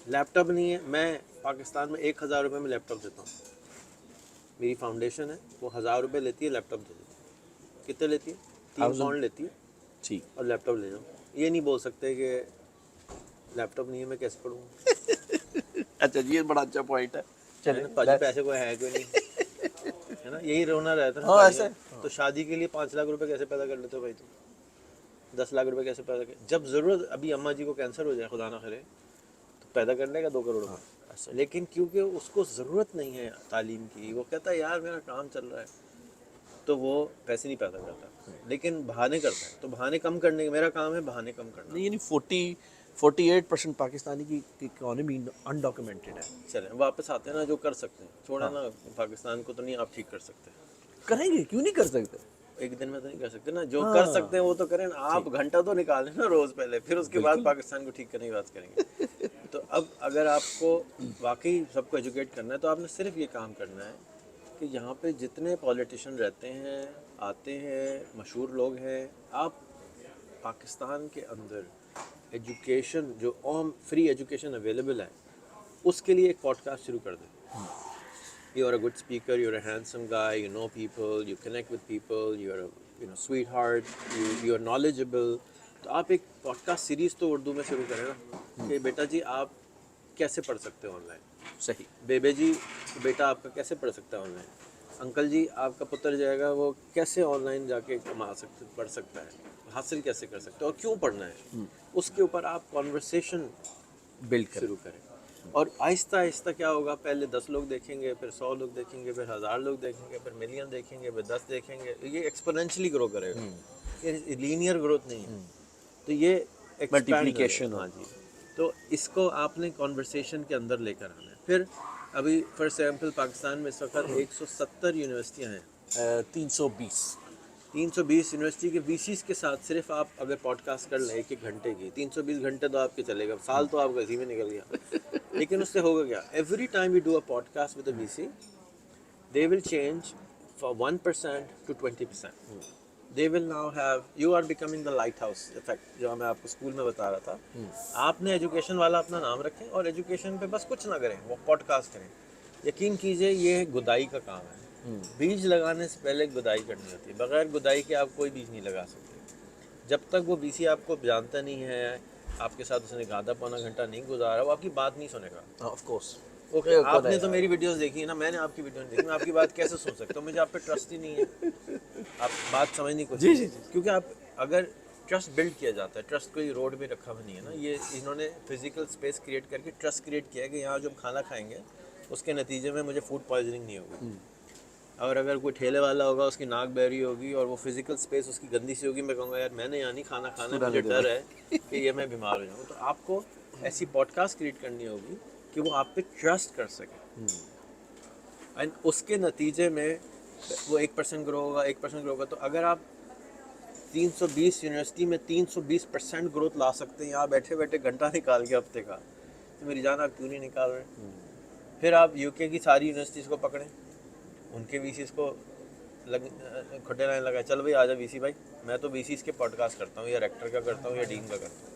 Laptop نہیں ہے, میں پاکستان میں 1,000 روپے میں لیپ ٹاپ دیتا ہوں. میری فاؤنڈیشن ہے, وہ 1,000 روپے لیتی ہے, لیپ ٹاپ دے دیتی ہے. کتنے لیتی ہے؟ £3 لیتی ہے, ٹھیک. اور لیپ ٹاپ لے جاؤ. یہ نہیں بول سکتے کہ لیپ ٹاپ نہیں ہے میں کیسے پڑھوں. اچھا جی, یہ بڑا اچھا پوائنٹ ہے. چلیں پیسے کوئی ہے کوئی نہیں, ہے نا. یہی رونا رہتا ہے ہاں نا. ایسے تو شادی کے لیے 5 لاکھ روپے کیسے پیدا کر لیتے ہو بھائی تم؟ 10 لاکھ روپے کیسے پیدا کر, جب ضرورت, ابھی اماں جی کو کینسر ہو جائے خدا نہ کرے, تو پیدا کرنے کا 2 کروڑ روپے. لیکن کیونکہ اس کو ضرورت نہیں ہے تعلیم کی, وہ کہتا ہے یار میرا کام چل رہا ہے, تو وہ پیسے نہیں پیدا کرتا, لیکن بہانے کرتا ہے. تو بہانے کم کرنے کے, میرا کام ہے بہانے کم کرنا. یعنی 48% پاکستانی کی اکانومی انڈاکومنٹڈ ہے. چلیں واپس آتے ہیں نا, جو کر سکتے ہیں چھوڑا نا. پاکستان کو تو نہیں آپ ٹھیک کر سکتے. کریں گے, کیوں نہیں کر سکتے؟ ایک دن میں تو نہیں کر سکتے نا. جو کر سکتے ہیں وہ تو کریں نا. آپ گھنٹہ تو نکالیں نا روز پہلے, پھر اس کے بعد پاکستان کو ٹھیک کرنے کی بات کریں گے. تو اب اگر آپ کو واقعی سب کو ایجوکیٹ کرنا ہے, تو آپ نے صرف یہ کام کرنا ہے کہ یہاں پہ جتنے پولیٹیشین رہتے ہیں, آتے ہیں, مشہور لوگ ہیں, آپ پاکستان کے اندر ایجوکیشن جو عام فری ایجوکیشن اویلیبل ہے, اس کے لیے ایک پوڈ کاسٹ شروع کر دیں. You are a good speaker, you're a handsome guy, you know people, you connect with people, you're a sweetheart, you are knowledgeable. تو آپ ایک پوڈ کاسٹ سیریز تو اردو میں شروع کریں نا, کہ بیٹا جی آپ کیسے پڑھ سکتے ہو آن لائن. صحیح. بیبے جی بیٹا آپ کا کیسے پڑھ سکتا ہے آن لائن. انکل جی آپ کا پتر جائے گا, وہ کیسے آن لائن جا کے پڑھ سکتا ہے, حاصل کیسے کر سکتا ہے, اور کیوں پڑھنا ہے. اس کے اوپر آپ کانورسیشن بلڈ شروع کریں. اور آہستہ آہستہ کیا ہوگا, پہلے 10 لوگ دیکھیں گے, پھر 100 لوگ دیکھیں گے, پھر 1000 لوگ دیکھیں گے, پھر ملین دیکھیں گے, پھر 10 دیکھیں گے. یہ ایکسپوننشلی گرو کرے گا, یہ لینئر گروتھ نہیں ہے. تو یہ ملٹیپلیکیشن. ہاں جی. تو اس کو آپ نے کانورسیشن کے اندر لے کر آنا ہے. پھر ابھی فار ایگزامپل پاکستان میں اس وقت 170 یونیورسٹیاں ہیں, 320 یونیورسٹی کے وی سیز کے ساتھ. صرف آپ اگر پوڈ کاسٹ کر لیں 1 گھنٹے کی, 320 گھنٹے تو آپ کے چلے گا, سال تو آپ کا اسی میں نکل گیا. لیکن اس سے ہوگا کیا, every time you do a podcast with A V C, they will change from 1% to 20%. They will now have, you are becoming the lighthouse effect, جو میں آپ کو اسکول میں بتا رہا تھا. آپ نے ایجوکیشن والا اپنا نام رکھیں, اور ایجوکیشن پہ بس کچھ نہ کریں, وہ پوڈ کاسٹ کریں. یقین کیجئے یہ گدائی کا کام ہے. بیج لگانے سے پہلے گدائی کرنی ہوتی ہے. بغیر گدائی کے آپ کوئی بیج نہیں لگا سکتے. جب تک وہ بی سی آپ کو جانتا نہیں ہے, آپ کے ساتھ اس نے آدھا پونا گھنٹہ نہیں گزارا, وہ آپ کی بات نہیں سنے گا. Of course. اوکے, آپ نے تو میری ویڈیوز دیکھی ہے نا, میں نے آپ کی ویڈیو نہیں دیکھی, میں آپ کی بات کیسے سن سکتا ہوں؟ مجھے آپ پہ ٹرسٹ ہی نہیں ہے. آپ بات سمجھنے کی کوشش کریں, کیونکہ آپ اگر ٹرسٹ بلڈ کیا جاتا ہے, ٹرسٹ کوئی روڈ میں رکھا ہوا نہیں ہے نا. یہ انہوں نے فزیکل اسپیس کریٹ کر کے ٹرسٹ کریٹ کیا ہے کہ یہاں جو ہم کھانا کھائیں گے اس کے نتیجے میں مجھے فوڈ پوائزننگ نہیں ہوگی. اور اگر کوئی ٹھیلے والا ہوگا, اس کی ناک بہری ہوگی اور وہ فزیکل اسپیس اس کی گندی سی ہوگی, میں کہوں گا یار میں نے یہاں نہیں کھانا کھانا, مجھے ڈر ہے کہ یہ میں بیمار ہو جاؤں. تو آپ کو ایسی پوڈ کاسٹ کریٹ کرنی ہوگی کہ وہ آپ پہ ٹرسٹ کر سکے, اینڈ اس کے نتیجے میں وہ 1% گرو ہوگا, 1% گرو ہوگا. تو اگر آپ 320 یونیورسٹی میں 320% گروتھ لا سکتے ہیں یہاں بیٹھے بیٹھے گھنٹہ نکال کے ہفتے کا, تو میری جان آپ کیوں نہیں نکال رہے؟ پھر آپ یو کے کی ساری یونیورسٹیز کو پکڑیں, ان کے وی سیز کو کھٹے لائن لگائیں, چل بھائی آ جا وی سی بھائی, میں تو وی سیز کے پوڈ کاسٹ کرتا ہوں, یا ریکٹر کا کرتا ہوں یا ڈین کا کرتا ہوں.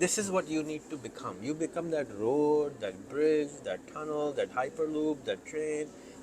This is what you need to become. You become that road, that bridge, that tunnel, that hyperloop, that train,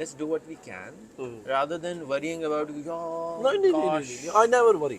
Let's do what we can, rather than worrying about no, I never worry.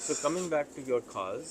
So coming back to your cause,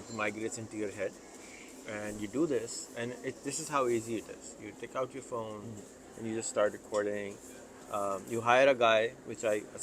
it migrates into your head and you do this, and this is how easy it is. You take out your phone and you just start recording. You hire a guy, which I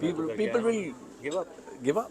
People will give up.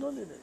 don't do that.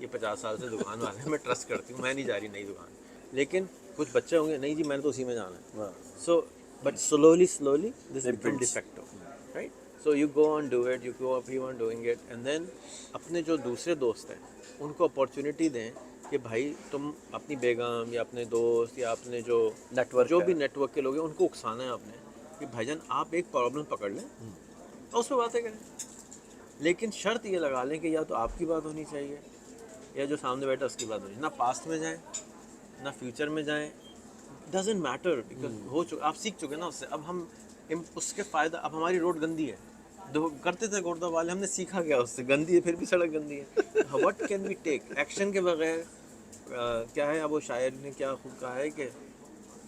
یہ 50 سال سے دکان والے ہیں, میں trust کرتی ہوں, میں نہیں جا رہی نئی دکان. لیکن کچھ بچے ہوں گے نہیں جی میں نے تو اسی میں جانا ہے. So but slowly this become de facto, right. So you go on do it, you go keep on doing it, and then اپنے جو دوسرے دوست ہیں ان کو اپارچونیٹی دیں کہ بھائی تم اپنی بیگم یا اپنے دوست یا اپنے جو نیٹ ورک جو بھی نیٹ ورک کے لوگ ہیں ان کو اکسانا ہے آپ نے کہ بھائی جان آپ ایک پرابلم پکڑ لیں اور اس پہ باتیں کریں. لیکن شرط یہ لگا لیں کہ یا تو آپ کی بات ہونی چاہیے یا جو سامنے بیٹھا اس کی بات ہونی چاہیے. نہ پاسٹ میں جائیں نہ فیوچر میں جائیں, ڈزنٹ میٹر, بیکاز ہو چکا, آپ سیکھ چکے نا اس سے. اب ہم اس کے فائدہ, اب ہماری روڈ گندی ہے, کرتے تھے گردہ والے, ہم نے سیکھا گیا اس سے, گندی ہے پھر بھی سڑک گندی ہے. What can we take action کے بغیر, کیا ہے اب وہ شاعر نے کیا خوب کہا ہے کہ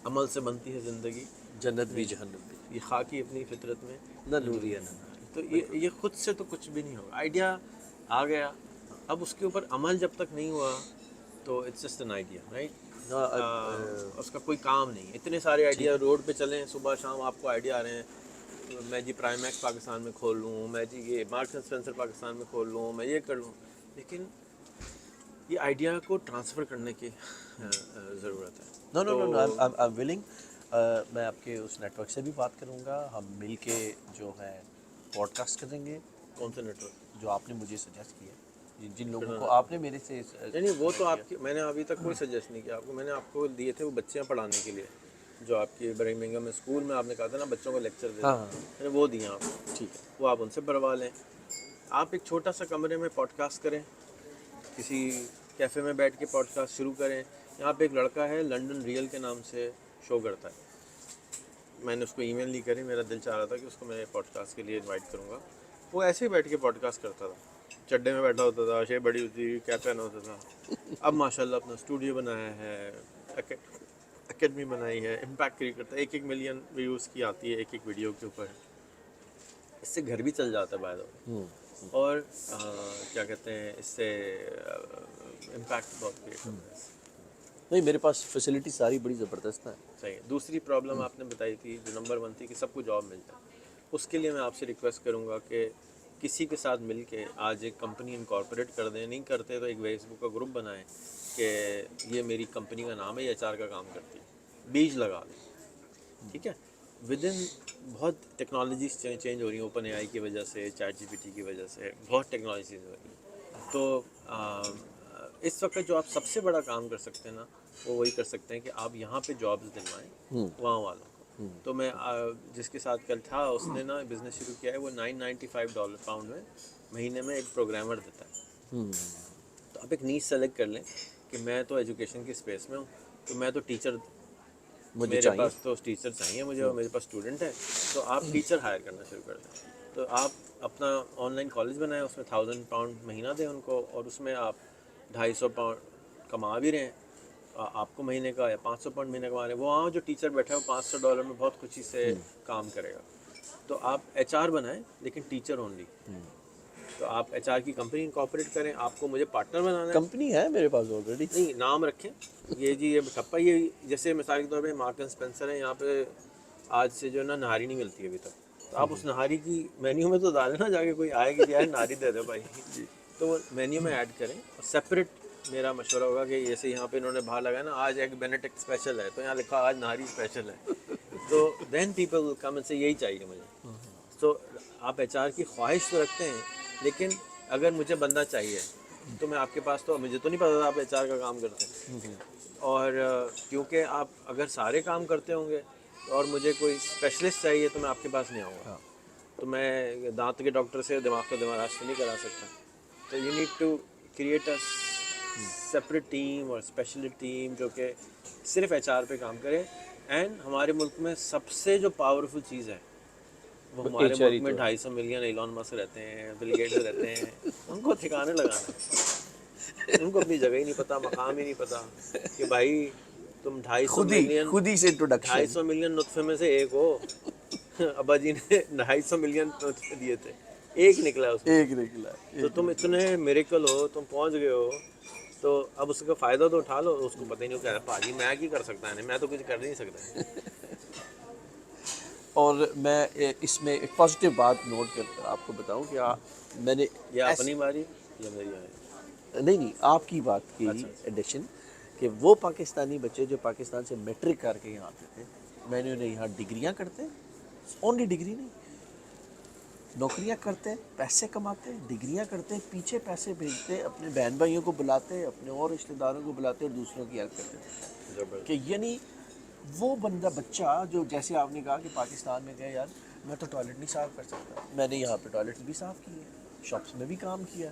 عمل سے بنتی ہے زندگی, جنت بھی جہنم بھی, یہ خاکی اپنی فطرت میں نہ نوری ہے نہ ناری. تو یہ خود سے تو کچھ بھی نہیں ہوگا. آئیڈیا آ گیا, اب اس کے اوپر عمل جب تک نہیں ہوا تو it's just an idea, right. اس کا کوئی کام نہیں. اتنے سارے آئیڈیا روڈ پہ چلیں, صبح شام آپ کو آئیڈیا آ رہے ہیں, میں جی پرائم ایکس پاکستان میں کھول لوں, میں جی یہ مارکس اینڈ اسپینسر پاکستان میں کھول لوں, میں یہ کر لوں. لیکن یہ آئیڈیا کو ٹرانسفر کرنے کی ضرورت ہے. نو نو نو آئی ایم ولنگ. میں آپ کے اس نیٹ ورک سے بھی بات کروں گا, ہم مل کے جو ہے پوڈ کاسٹ کریں گے. کون سا نیٹ ورک جو آپ نے مجھے سجیسٹ کیا, جن لوگوں کو آپ نے میرے سے نہیں وہ تو آپ کی, میں نے ابھی تک کوئی سجیسٹ نہیں کیا آپ کو. میں نے آپ کو دیے تھے وہ بچیاں پڑھانے کے لیے, جو آپ کی برمنگھم میں اسکول میں آپ نے کہا تھا نا بچوں کو لیکچر دے, میں نے وہ دیے آپ کو. ٹھیک ہے, وہ آپ ان سے بھروا لیں. آپ ایک چھوٹا سا کمرے میں پوڈ کاسٹ کریں, کسی کیفے میں بیٹھ کے پوڈ کاسٹ شروع کریں. یہاں پہ ایک لڑکا ہے لنڈن ریئل کے نام سے شو کرتا ہے, میں نے اس کو ای میل نہیں کری, میرا دل چاہ رہا تھا کہ اس کو میں پوڈ کاسٹ کے لیے انوائٹ کروں گا. وہ ایسے ہی بیٹھ کے پوڈ کاسٹ کرتا تھا, چڈے میں بیٹھا ہوتا تھا, شیپ بڑی ہوتی, کیپ پہنا ہوتا تھا. اب ماشاءاللہ اپنا اسٹوڈیو بنایا ہے, اکیڈمی بنائی ہے, امپیکٹ کریٹ کرتا ہے. 1 ملین ویوز کی آتی ہے ایک ویڈیو کے اوپر. اس سے گھر بھی چل جاتا ہے بائی دا وے, اور کیا کہتے ہیں اس سے امپیکٹ بہت کریٹ ہوتا ہے. نہیں میرے پاس فیسلٹی ساری بڑی زبردست ہیں. صحیح. دوسری پرابلم آپ نے بتائی تھی جو نمبر 1 تھی کہ سب کو جاب مل جائے. اس کے لیے میں آپ سے ریکویسٹ کروں گا کہ کسی کے ساتھ مل کے آج ایک کمپنی انکارپوریٹ کر دیں. نہیں کرتے تو ایک فیس بک کا گروپ بنائیں کہ یہ میری کمپنی کا نام ہے, یہ HR کا کام کرتی ہے, بیج لگا دیں. ٹھیک ہے. ود ان بہت ٹیکنالوجیز چینج ہو رہی ہیں, اوپن AI کی وجہ سے, چیٹ GPT کی وجہ سے بہت ٹیکنالوجیز ہو رہی ہیں. تو اس وقت جو آپ سب سے بڑا کام کر سکتے ہیں نا, وہ وہی کر سکتے ہیں کہ آپ یہاں پہ جابز دلوائیں وہاں والوں کو. تو میں جس کے ساتھ کل تھا اس نے نا بزنس شروع کیا ہے, وہ $995 میں مہینے میں ایک پروگرامر دیتا ہے. تو آپ ایک نیچ سلیکٹ کر لیں کہ میں تو ایجوکیشن کی اسپیس میں ہوں, تو میں تو ٹیچر, میرے پاس تو ٹیچر چاہیے مجھے, اور میرے پاس اسٹوڈنٹ ہے, تو آپ ٹیچر ہائر کرنا شروع کر دیں. تو آپ اپنا آن لائن کالج بنائیں, اس میں £1000 مہینہ دیں ان کو, اور اس میں آپ £250 کما بھی رہے ہیں آپ کو مہینے کا, یا £500 مہینے کما رہے ہیں. وہاں جو ٹیچر بیٹھا ہے وہ $500 میں بہت خوشی سے کام کرے گا. تو آپ HR بنائیں لیکن ٹیچر اونلی. تو آپ HR کی کمپنی انکارپوریٹ کریں, آپ کو مجھے پارٹنر بنانا ہے. کمپنی ہے میرے پاس آلریڈی. نہیں نام رکھیں, یہ جی یہ ٹھپا, یہ جیسے مثال کے طور پہ مارکس اینڈ اسپینسر ہے, یہاں پہ آج سے جو ہے نا نہاری نہیں ملتی ابھی تک, تو آپ اس نہاری کی مینیو میں تو ڈالیں نا, جا کے کوئی آئے کہ یار نہاری دے دے بھائی, تو وہ مینیو میں ایڈ کریں. اور سیپریٹ میرا مشورہ ہوگا کہ جیسے یہاں پہ انہوں نے باہر لگایا نا آج ایگ بینیڈکٹ اسپیشل ہے, تو یہاں لکھا آج نہاری اسپیشل ہے. تو then people will come and سے یہی چاہیے مجھے. تو آپ HR کی خواہش تو رکھتے ہیں, لیکن اگر مجھے بندہ چاہیے تو میں آپ کے پاس, تو مجھے تو نہیں پتا تھا آپ HR کا کام کرتے ہیں, اور کیونکہ آپ اگر سارے کام کرتے ہوں گے اور مجھے کوئی اسپیشلسٹ چاہیے تو میں آپ کے پاس نہیں آؤں گا. تو میں دانت کے ڈاکٹر سے دماغ کا علاج تو نہیں کرا سکتا. تو you need to create a separate team اور اسپیشل ٹیم جو کہ صرف HR پہ کام کرے. اینڈ ہمارے ملک میں سب سے جو پاورفل چیز ہے وہ ہمارے ملک میں 250 ملین ایلون مسک رہتے ہیں, بل گیٹس رہتے ہیں, ان کو ٹھکانے لگانا ہے. ان کو اپنی جگہ ہی نہیں پتہ, مقام ہی نہیں پتہ کہ بھائی تم 250 ملین نطفے میں سے ایک ہو. ابا جی نے 250 ملین نطفے دیے تھے, ایک نکلا اس میں, ایک نکلا. تو تم اتنے میریکل ہو, تم پہنچ گئے ہو, تو اب اس کا فائدہ تو اٹھا لو. اس کو پتہ ہی نہیں کیا پاجی میں کی کر سکتا ہے, میں تو کچھ کر نہیں سکتا. اور میں اس میں ایک پازیٹیو بات نوٹ کر کر آپ کو بتاؤں کہ میں نے یا اپنی باری یا میری باری, نہیں آپ کی بات کی ایڈیشن کہ وہ پاکستانی بچے جو پاکستان سے میٹرک کر کے یہاں آتے تھے، میں نے انہیں یہاں ڈگریاں کرتے، اونلی ڈگری نہیں، نوکریاں کرتے، پیسے کماتے، ڈگریاں کرتے، پیچھے پیسے بھیجتے، اپنے بہن بھائیوں کو بلاتے، اپنے اور رشتہ داروں کو بلاتے اور دوسروں کی ہیلپ کرتے تھے. کہ یعنی وہ بچہ جو جیسے آپ نے کہا کہ پاکستان میں گئے، یار میں تو ٹوائلٹ نہیں صاف کر سکتا، میں نے یہاں پہ ٹوائلٹ بھی صاف کیے، شاپس میں بھی کام کیا،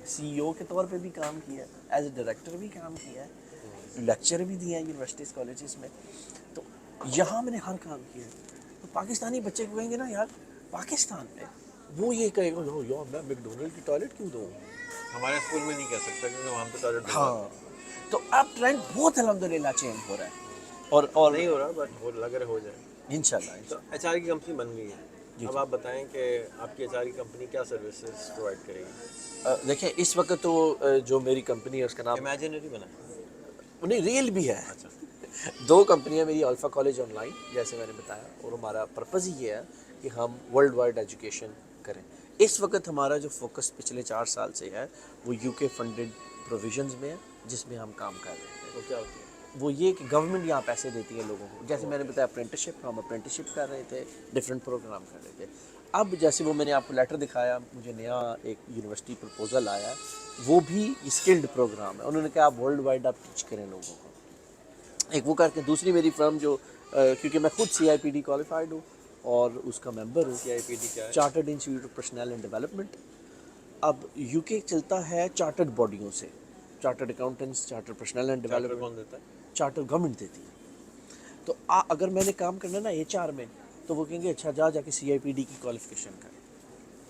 سی او کے طور پہ بھی کام کیا، ایز اے ڈائریکٹر بھی کام کیا ہے، لیکچر بھی دیا ہے یونیورسٹیز کالجز میں، تو یہاں میں نے ہر کام کیا. تو پاکستانی بچے کو کہیں گے نا یار پاکستان میں، وہ یہ کہے گا یار میں میک ڈونلڈ کی ٹوائلٹ کیوں دوں. ہمارے اسکول میں نہیں کہہ سکتا کیونکہ وہاں پہ ٹوائلٹ ہاں تو اب ٹرینڈ بہت الحمدللہ چینج ہو رہا ہے، اور نہیں ہو رہا بٹ لگ رہا ہو جائے. انشاءاللہ. تو ایچ آر کی کمپنی بن گئی ہے. اب آپ بتائیں کہ آپ کی ایچ آر کی کمپنی کیا سروسز پرووائڈ کرے گی؟ دیکھیں اس وقت تو جو میری کمپنی ہے اس کا نام امیجنری بنا نہیں ریئل بھی ہے. اچھا 2 کمپنیاں میری الفا کالج آن لائن جیسے میں نے بتایا، اور ہمارا پرپز یہ ہے کہ ہم ورلڈ وائڈ ایجوکیشن کریں. اس وقت ہمارا جو فوکس پچھلے 4 سال سے ہے وہ یو کے فنڈڈ پروویژنز میں ہے جس میں ہم کام کر رہے ہیں. وہ کیا ہوتی ہے؟ وہ یہ کہ گورنمنٹ یہاں پیسے دیتی ہے لوگوں کو، جیسے میں نے بتایا اپرینٹسشپ، ہم اپرینٹسشپ کر رہے تھے، ڈفرینٹ پروگرام کر رہے تھے. اب جیسے وہ میں نے آپ کو لیٹر دکھایا، مجھے نیا ایک یونیورسٹی پرپوزل آیا، وہ بھی اسکلڈ پروگرام ہے. انہوں نے کہا آپ ورلڈ وائڈ آپ ٹیچ کریں لوگوں کو. ایک وہ کر کے دوسری میری فرم جو کیونکہ میں خود سی آئی پی ڈی کوالیفائڈ ہوں اور اس کا ممبر ہوں. CIPD کیا ہے؟ Chartered institute of personal and development. اب یو کے چلتا ہے چارٹرڈ باڈیوں سے، chartered accountants, chartered personal and charter development. کون دیتا ہے؟ چارٹر گورنمنٹ دیتی ہے. تو اگر میں نے کام کرنا نا ایچ آر میں تو وہ کہیں گے اچھا جا کے سی آئی پی ڈی کی کوالیفیکیشن کر.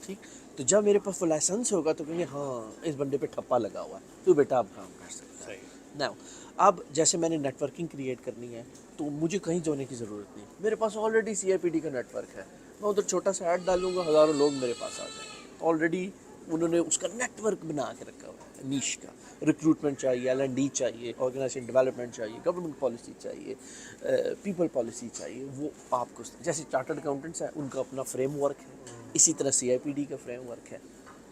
ٹھیک، تو جب میرے پاس وہ لائسنس ہوگا تو کہیں گے ہاں اس بندے پہ ٹھپا لگا ہوا ہے، تو بیٹا اب کام کر سکتا ہے. ناؤ اب جیسے میں نے نیٹ ورکنگ کریٹ کرنی ہے تو مجھے کہیں جانے کی ضرورت نہیں، میرے پاس آلریڈی سی آئی پی ڈی کا نیٹ ورک ہے. میں ادھر چھوٹا سا ایڈ ڈالوں گا، ہزاروں لوگ میرے پاس آ جائیں گے. آلریڈی انہوں نے اس کا نیٹ ورک بنا کے رکھا ہوا ہے نیش کا. ریکروٹمنٹ چاہیے، ایل این ڈی چاہیے، آرگنائزیشن ڈیولپمنٹ چاہیے، گورنمنٹ پالیسی چاہیے، پیپل پالیسی چاہیے. وہ آپ کو جیسے چارٹرڈ اکاؤنٹنٹس ہیں ان کا اپنا فریم ورک ہے، اسی طرح سی آئی پی ڈی کا فریم ورک ہے.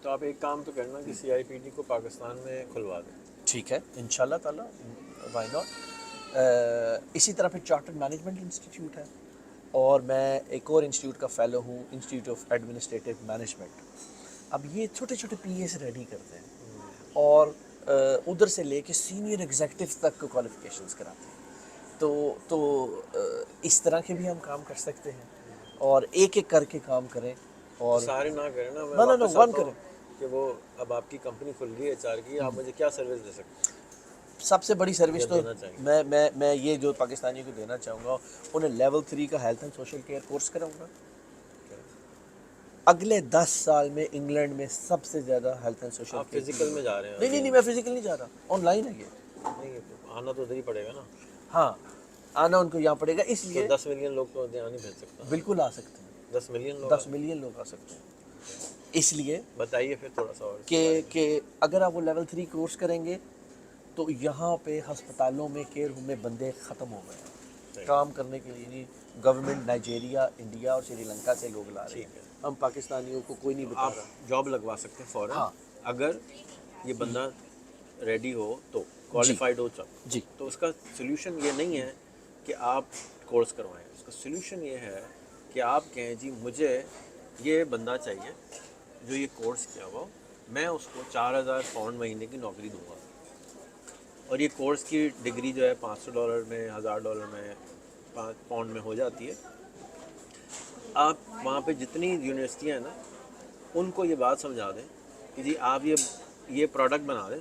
تو آپ ایک کام تو کرنا کہ CIPD کو پاکستان میں کھلوا دیں. ٹھیک ہے انشاءاللہ تعالیٰ، وائی ناٹ. اسی طرح پھر چارٹرڈ مینجمنٹ انسٹیٹیوٹ ہے، اور میں ایک اور انسٹیٹیوٹ کا فیلو ہوں، انسٹیٹیوٹ آف ایڈمنسٹریٹو مینجمنٹ. اب یہ چھوٹے چھوٹے پی ایس ریڈی کرتے ہیں اور ادھر سے لے کے سینئر ایگزیکٹو تک کو کوالیفیکیشنز کراتے ہیں. تو اس طرح کے بھی ہم کام کر سکتے ہیں اور ایک ایک کر کے کام کریں. اور سارے نہ کریں نا، میں نو واپس ون آتا ہوں کریں. کہ وہ اب آپ کی کمپنی کھل گئی ایچ آر کی، آپ مجھے کیا سروس دے سکتے ہیں؟ سب سے بڑی سروس تو دینا چاہیں میں یہ جو پاکستانیوں کو دینا چاہوں گا، انہیں لیول 3 کا health and social care course کراؤں گا. اگلے 10 سال میں انگلینڈ میں سب سے زیادہ ہیلتھ اینڈ سوشل آپ کیئر. فزیکل میں جا رہے ہیں؟ نہیں میں فزیکل نہیں جا رہا، آن لائن ہے یہ. نہیں آنا تو ادھر ہی پڑے گا نا. ہاں آنا ان کو یہاں پڑے گا، اس لیے 10 ملین لوگ تو یہاں نہیں بھیج سکتا. بالکل آ سکتے ہیں، 10 ملین لوگ 10 ملین لوگ آ سکتے ہیں. اس لیے بتائیے پھر تھوڑا سا اور کہ اگر آپ وہ لیول 3 کورس کریں گے تو یہاں پہ ہسپتالوں میں کیئر ہوم میں بندے ختم ہو گئے ہیں کام کرنے کے لیے. گورنمنٹ نائجیریا، انڈیا اور سری لنکا سے لوگ لا رہے ہیں. ہم پاکستانیوں کو کوئی نہیں بتا آپ رہا. جاب لگوا سکتے ہیں فوراً. ہاں اگر یہ بندہ ریڈی ہو تو، کوالیفائڈ ہو جی. تو اس کا سلیوشن یہ نہیں ہے کہ آپ کورس کروائیں. اس کا سلیوشن یہ ہے کہ آپ کہیں جی مجھے یہ بندہ چاہیے جو یہ کورس کیا ہوا، میں اس کو $4000 مہینے کی نوکری دوں گا، اور یہ کورس کی ڈگری جو ہے $500 میں، $1000 میں، £5 میں ہو جاتی ہے. آپ وہاں پہ جتنی یونیورسٹیاں ہیں نا ان کو یہ بات سمجھا دیں کہ جی آپ یہ پروڈکٹ بنا دیں،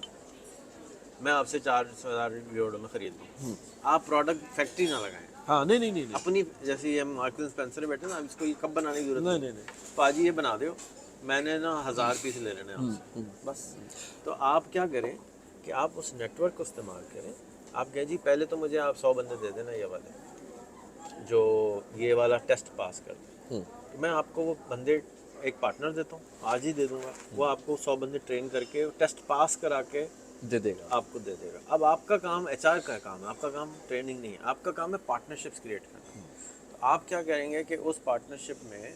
میں آپ سے $4000 میں خرید لوں. آپ پروڈکٹ فیکٹری نہ لگائیں. ہاں نہیں اپنی جیسے یہ مارکس اسپینسر بیٹھے نا، اس کو یہ کب بنانے کی ضرورت نہیں. پاجی یہ بنا دیو، میں نے نا 1000 پیس لے لینے آپ سے بس. تو آپ کیا کریں کہ آپ اس نیٹ ورک کو استعمال کریں. آپ کہیں جی پہلے تو مجھے آپ 100 بندے دے دینا یہ والے جو یہ والا ٹیسٹ پاس کر دیں. میں آپ کو وہ بندے ایک پارٹنر دیتا ہوں، آج ہی دے دوں گا. وہ آپ کو 100 بندے ٹرین کر کے ٹیسٹ پاس کرا کے دے دے گا، آپ کو دے دے گا. اب آپ کا کام ایچ آر کا کام ہے، آپ کا کام ٹریننگ نہیں ہے، آپ کا کام ہے پارٹنرشپس کریٹ کرنا. تو آپ کیا کریں گے کہ اس پارٹنرشپ میں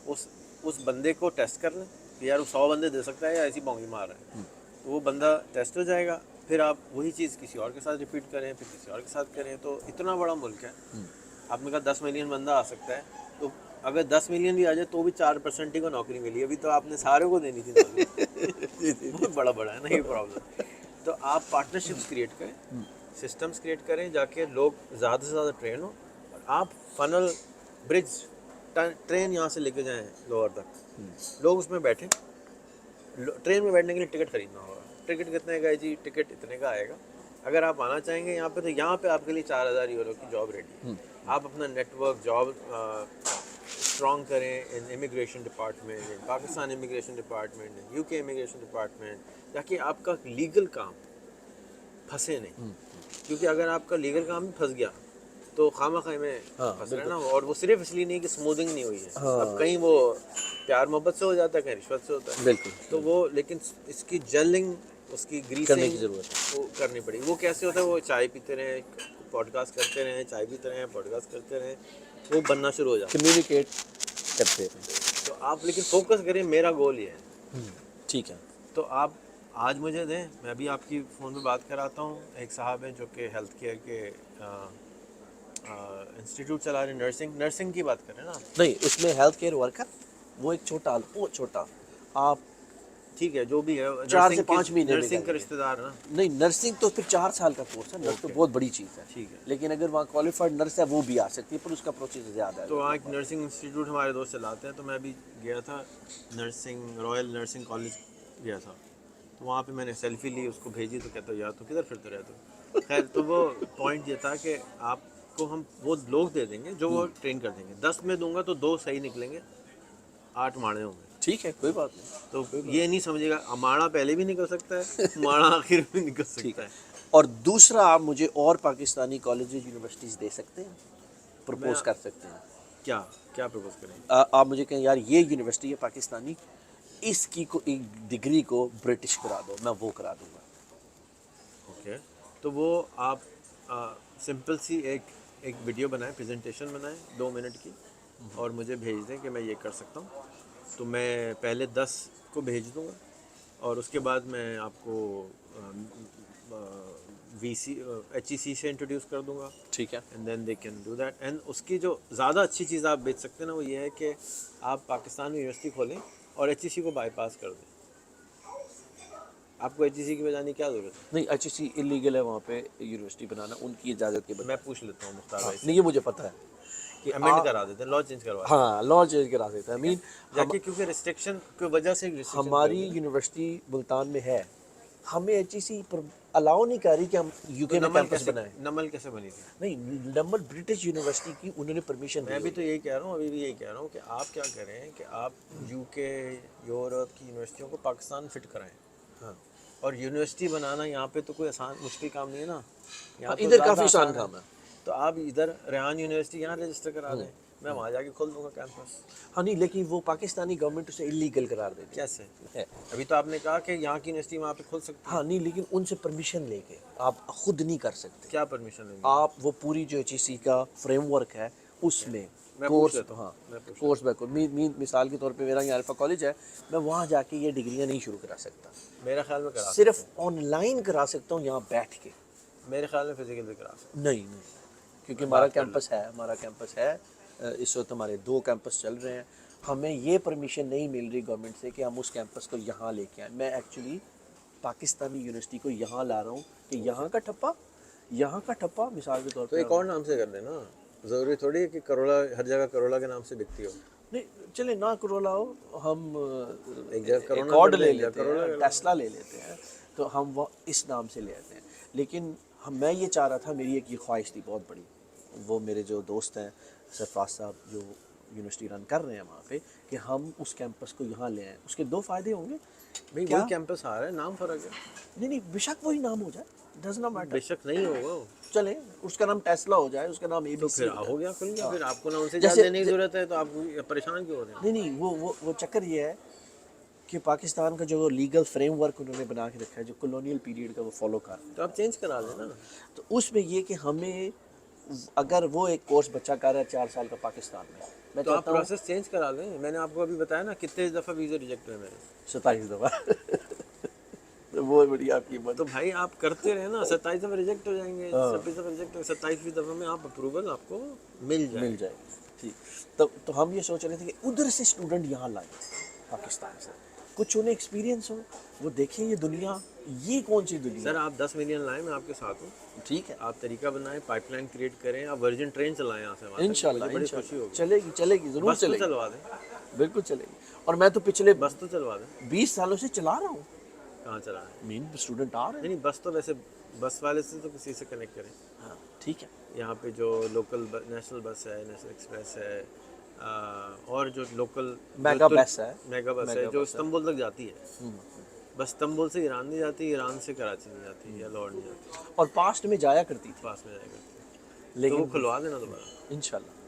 اس بندے کو ٹیسٹ کر لیں کہ یار وہ 100 بندے دے سکتا ہے یا ایسی بونگی مار رہا ہے. وہ بندہ ٹیسٹ ہو جائے گا، پھر آپ وہی چیز کسی اور کے ساتھ ریپیٹ کریں، پھر کسی اور کے ساتھ کریں. تو اتنا بڑا ملک ہے، آپ نے کہا 10 ملین بندہ آ سکتا ہے، تو اگر 10 ملین بھی آ جائے تو بھی 4% ہی کو نوکری ملی. ابھی تو آپ نے سارے کو دینی تھی نوکری. بہت بڑا ہے نا یہ پرابلم. تو آپ پارٹنرشپس کریٹ کریں، سسٹمز کریٹ کریں، جا کے لوگ زیادہ سے زیادہ ٹرین ہوں، اور آپ فنل برج ٹرین یہاں سے لے کے جائیں لوور تک، لوگ اس میں بیٹھیں. ٹرین میں بیٹھنے کے لیے ٹکٹ خریدنا ہوگا. ٹکٹ کتنے کا ہے جی؟ ٹکٹ اتنے کا آئے گا. اگر آپ آنا چاہیں گے یہاں پہ، تو یہاں پہ آپ کے لیے 4,000 یورو کی جاب ریڈی ہے. آپ اپنا نیٹ ورک جاب اسٹرانگ کریں ان امیگریشن ڈپارٹمنٹ، ان پاکستان امیگریشن ڈپارٹمنٹ، ان UK امیگریشن ڈپارٹمنٹ، تاکہ آپ کا لیگل کام پھنسے نہیں. کیونکہ اگر آپ کا لیگل کام بھی پھنس گیا تو خواہ میں پھنس رہے نا. اور وہ صرف اس لیے نہیں کہ اسموتھنگ نہیں ہوئی ہے، اب کہیں وہ پیار محبت سے ہو جاتا ہے، کہیں رشوت سے ہوتا ہے. بالکل. تو وہ لیکن اس کی جلنگ، اس کی کرنے کی گریسنگ ضرورت ہے. وہ کرنی پڑی. وہ کیسے ہوتا ہے؟ وہ چائے پیتے رہیں، پوڈ کاسٹ کرتے رہیں، چائے پیتے رہیں، پوڈ کاسٹ کرتے رہیں، وہ بننا شروع ہو جاتا ہے. کمیونیکیٹ کرتے ہیں. تو آپ لیکن فوکس کریں، میرا گول یہ ہے. ٹھیک ہے. تو آپ آج مجھے دیں، میں ابھی آپ کی فون پہ بات کراتا ہوں. ایک صاحب ہیں جو کہ ہیلتھ کیئر کے انسٹیٹیوٹ چلا رہے ہیں، نرسنگ کی بات کر رہے ہیں نا. نہیں، اس میں ہیلتھ کیئر ورکر، وہ ایک چھوٹا، بہت چھوٹا، آپ ٹھیک ہے جو بھی ہے، 4 سے 5 مہینے میں نرسنگ کا رشتہ دار ہے نا. نہیں، نرسنگ تو پھر 4 سال کا کورس ہے، نرس تو بہت بڑی چیز ہے. ٹھیک ہے. لیکن اگر وہاں کوالیفائڈ نرس ہے وہ بھی آ سکتی ہے، پر اس کا پروسیس زیادہ ہے. تو وہاں ایک نرسنگ انسٹیٹیوٹ ہمارے دوست چلاتے ہیں، تو میں ابھی گیا تھا رائل نرسنگ کالج گیا تھا. تو وہاں پہ میں نے سیلفی لی، اس کو بھیجی، تو کہتا یار تو کدھر پھرتے رہتے ہو. خیر، تو وہ پوائنٹ یہ تھا کہ آپ کو ہم وہ لوگ دے دیں گے جو وہ ٹرین کر دیں گے. 10 میں دوں گا تو 2 صحیح نکلیں گے، 8 ماڑے ہوں گے. ٹھیک ہے، کوئی بات نہیں. تو یہ نہیں سمجھے گا ماڑا پہلے بھی نکل سکتا ہے، ماڑا آخر میں نکل سکتا ہے. اور دوسرا، آپ مجھے اور پاکستانی کالجز یونیورسٹیز دے سکتے ہیں، پرپوز کر سکتے ہیں. کیا پرپوز کریں؟ آپ مجھے کہیں یار یہ یونیورسٹی ہے پاکستانی، اس کی کو ایک ڈگری کو برٹش کرا دو، میں وہ کرا دوں گا. اوکے. تو وہ آپ سمپل سی ایک ویڈیو بنائیں، پریزنٹیشن بنائیں 2 منٹ کی، اور مجھے بھیج دیں کہ میں یہ کر سکتا ہوں. تو میں پہلے 10 کو بھیج دوں گا، اور اس کے بعد میں آپ کو HEC سے انٹروڈیوس کر دوں گا. ٹھیک ہے. And then they can do that. And اس کی جو زیادہ اچھی چیز آپ بیچ سکتے ہیں نا، وہ یہ ہے کہ آپ پاکستان میں یونیورسٹی کھولیں اور HEC کو بائی پاس کر دیں. آپ کو HEC کی بجانے کی کیا ضرورت ہے؟ نہیں، HEC انلیگل ہے وہاں پہ یونیورسٹی بنانا، ان کی اجازت کے بغیر. میں پوچھ لیتا ہوں مختار بھائی سے. نہیں، یہ مجھے پتہ ہے کہ امینڈ کرا دیتے ہیں، لا چینج کروا دیتے ہیں. ہاں، لا چینج کرا دیتا ہے. مین کیونکہ ریسٹرکشن کی وجہ سے ہماری یونیورسٹی ملتان میں ہے، ہمیں HEC پر الاؤ نہیں کر رہی کہ ہم UK میں کیمپس بنائیں. نمل کیسے بنی تھی؟ نہیں، نمبر برٹش یونیورسٹی کی انہوں نے پرمیشن. میں بھی تو یہی کہہ رہا ہوں، ابھی بھی یہی کہہ رہا ہوں کہ آپ کیا کریں کہ آپ UK، یورپ کی یونیورسٹیوں کو پاکستان فٹ کرائیں. ہاں، اور یونیورسٹی بنانا یہاں پہ تو کوئی مشکل کام نہیں ہے نا. یہاں ادھر کافی آسان کام ہے. تو آپ ادھر ریحان یونیورسٹی یہاں رجسٹر کرا دیں، میں وہاں جا کے کھول دوں گا کیمپس. ہاں، نہیں، لیکن وہ پاکستانی گورنمنٹ اسے انلیگل قرار دے دی. کیسے؟ ابھی تو آپ نے کہا کہ یہاں کی یونیورسٹی وہاں پہ کھول سکتی ہے. ہاں، نہیں، لیکن ان سے پرمیشن لے کے آپ خود نہیں کر سکتے. کیا پرمیشن لیں گے آپ وہ پوری جو HEC کا فریم ورک ہے اس میں کورس. ہاں، کورس بائی کورس. مثال کے طور پہ میرا یہاں الفا کالج ہے، میں وہاں جا کے یہ ڈگریاں نہیں شروع کرا سکتا. میرا خیال میں کرا صرف آن لائن کرا سکتا ہوں یہاں بیٹھ کے. میرے خیال میں فزیکل بھی کرا سکتا. نہیں، کیونکہ ہمارا کیمپس ہے. اس وقت ہمارے 2 کیمپس چل رہے ہیں. ہمیں یہ پرمیشن نہیں مل رہی گورنمنٹ سے کہ ہم اس کیمپس کو یہاں لے کے آئیں. میں ایکچولی پاکستانی یونیورسٹی کو یہاں لا رہا ہوں کہ یہاں کا ٹھپا مثال کے طور تو پہ ایک اور نام سے کر دینا. ضروری تھوڑی ہے کہ کرولا ہر جگہ کرولا کے نام سے بکتی ہو. نہیں، چلے نہ کرولا ہو، ہم ایک جگہ ایکارڈ لے لیتے ہیں، ٹیسلا لے لیتے ہیں، تو ہم وہ اس نام سے لے آتے ہیں. لیکن میں یہ چاہ رہا تھا، میری ایک یہ خواہش تھی بہت بڑی، وہ میرے جو دوست ہیں سرفراز صاحب جو یونیورسٹی رن کر رہے ہیں وہاں پہ، کہ ہم اس کیمپس کو یہاں لے آئیں. اس کے 2 فائدے ہوں گے. بھائی وہی کیمپس آ رہا ہے، نام فرق ہے. نہیں، بے شک وہی نام ہو جائے، ڈز ناٹ میٹر. بے شک نہیں ہوگا. چلیں اس کا نام ٹیسلا ہو جائے، اس کا نام ABC پھر ہو گیا کھل گیا. پھر آپ کو نام سے اجازت دینے کی ضرورت ہے، تو آپ پریشان کیوں ہو رہے ہیں؟ نہیں، وہ چکر یہ ہے کہ پاکستان کا جو لیگل فریم ورک انہوں نے بنا کے رکھا ہے، جو کولونیل پیریڈ کا، وہ فالو کر رہے ہیں. تو آپ چینج کرا لیں نا. تو اس میں یہ کہ ہمیں اگر وہ ایک کورس بچہ کر رہا ہے 4 سال کا پاکستان میں تو آپ پروسیس چینج کرا لیں. میں نے آپ کو ابھی بتایا نا کتنے دفعہ ویزا ریجیکٹ ہوئے میرے. 27 دفعہ. وہ بڑی آپ کی بات. تو بھائی آپ کرتے رہے نا, 27 دفعہ ریجیکٹ ہو جائیں گے, 26 دفعہ ریجیکٹ ہو, 27ویں دفعہ میں آپ اپروول آپ کو مل جائے گا. ٹھیک. تو ہم یہ سوچ رہے تھے کہ ادھر سے اسٹوڈنٹ یہاں لائیں پاکستان سے, کچھ انہیں ایکسپیرینس ہو, وہ دیکھیں یہ دنیا, یہ کون سی دنیا. سر آپ 10 ملین لائیں, میں آپ کے ساتھ ہوں. ٹھیک ہے, آپ طریقہ بنائیں, پائپ لائن کریٹ کریں, آپ ورجن ٹرین چلائیں یہاں سے وہاں تک, انشاءاللہ مجھے بڑی خوشی ہوگی. چلے گی ضرور بس تو چلے گی, چلوا دیں, بالکل چلے گی. اور میں تو پچھلے بس تو چلوا دیں. 20 سالوں سے چلا رہا ہوں. کہاں چلا رہے ہیں؟ مین اسٹوڈنٹ آ رہے ہیں. نہیں بس تو ویسے بس والے سے تو کسی سے کنیکٹ کریں. ہاں ٹھیک ہے. یہاں پہ جو لوکل نیشنل بس ہے, نیشنل ایکسپریس ہے, اور جو لوکل میگا بس ہے, میگا بس ہے جو استنبول تک جاتی ہے. بس استنبول سے ایران نہیں جاتی, ایران سے کراچی نہیں جاتی, یا لاہور نہیں جاتی. اور پاسٹ میں جایا کرتی تھی, پاس میں جایا کرتی ہے, تو لیکن وہ کھلوا دینا دوبارہ انشاءاللہ.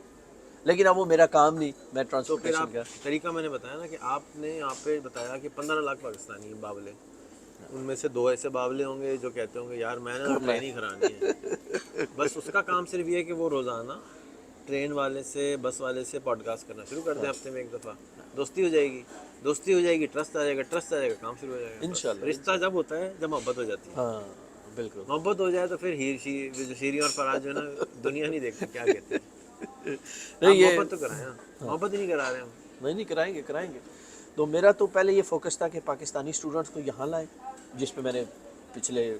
لیکن اب وہ میرا کام نہیں, میں تو پھر ٹرانسپورٹیشن آپ کا. طریقہ میں نے بتایا نا کہ آپ نے یہاں پہ بتایا کہ 15 لاکھ پاکستانی ہیں باولے, ان میں سے 2 ایسے باولے ہوں گے جو کہتے ہوں گے یار میں نے ٹرین ہی کرانی ہے. بس اس کا کام صرف یہ ہے کہ وہ روزانہ ٹرین والے سے, بس والے سے پوڈ کاسٹ کرنا شروع کر دیں ہفتے میں 1 دفعہ. دوستی ہو جائے گی, دوستی ہو جائے گی, ٹرسٹ آ جائے گا, ٹرسٹ آ جائے گا, کام شروع ہو جائے گا. انشاءاللہ. رشتہ جب ہوتا ہے جب محبت ہو جاتی ہے. ہاں بالکل. محبت ہو جائے تو پھر شیریں اور فراز جو ہے نا دنیا نہیں دیکھتی کیا کہتے ہیں. آپ محبت تو کرائیں نا, محبت ہی نہیں کرا رہے ہم. نہیں کرائیں گے. تو میرا تو پہلے یہ فوکس تھا کہ پاکستانی اسٹوڈنٹس کو یہاں لائیں, جس پہ میں نے پچھلے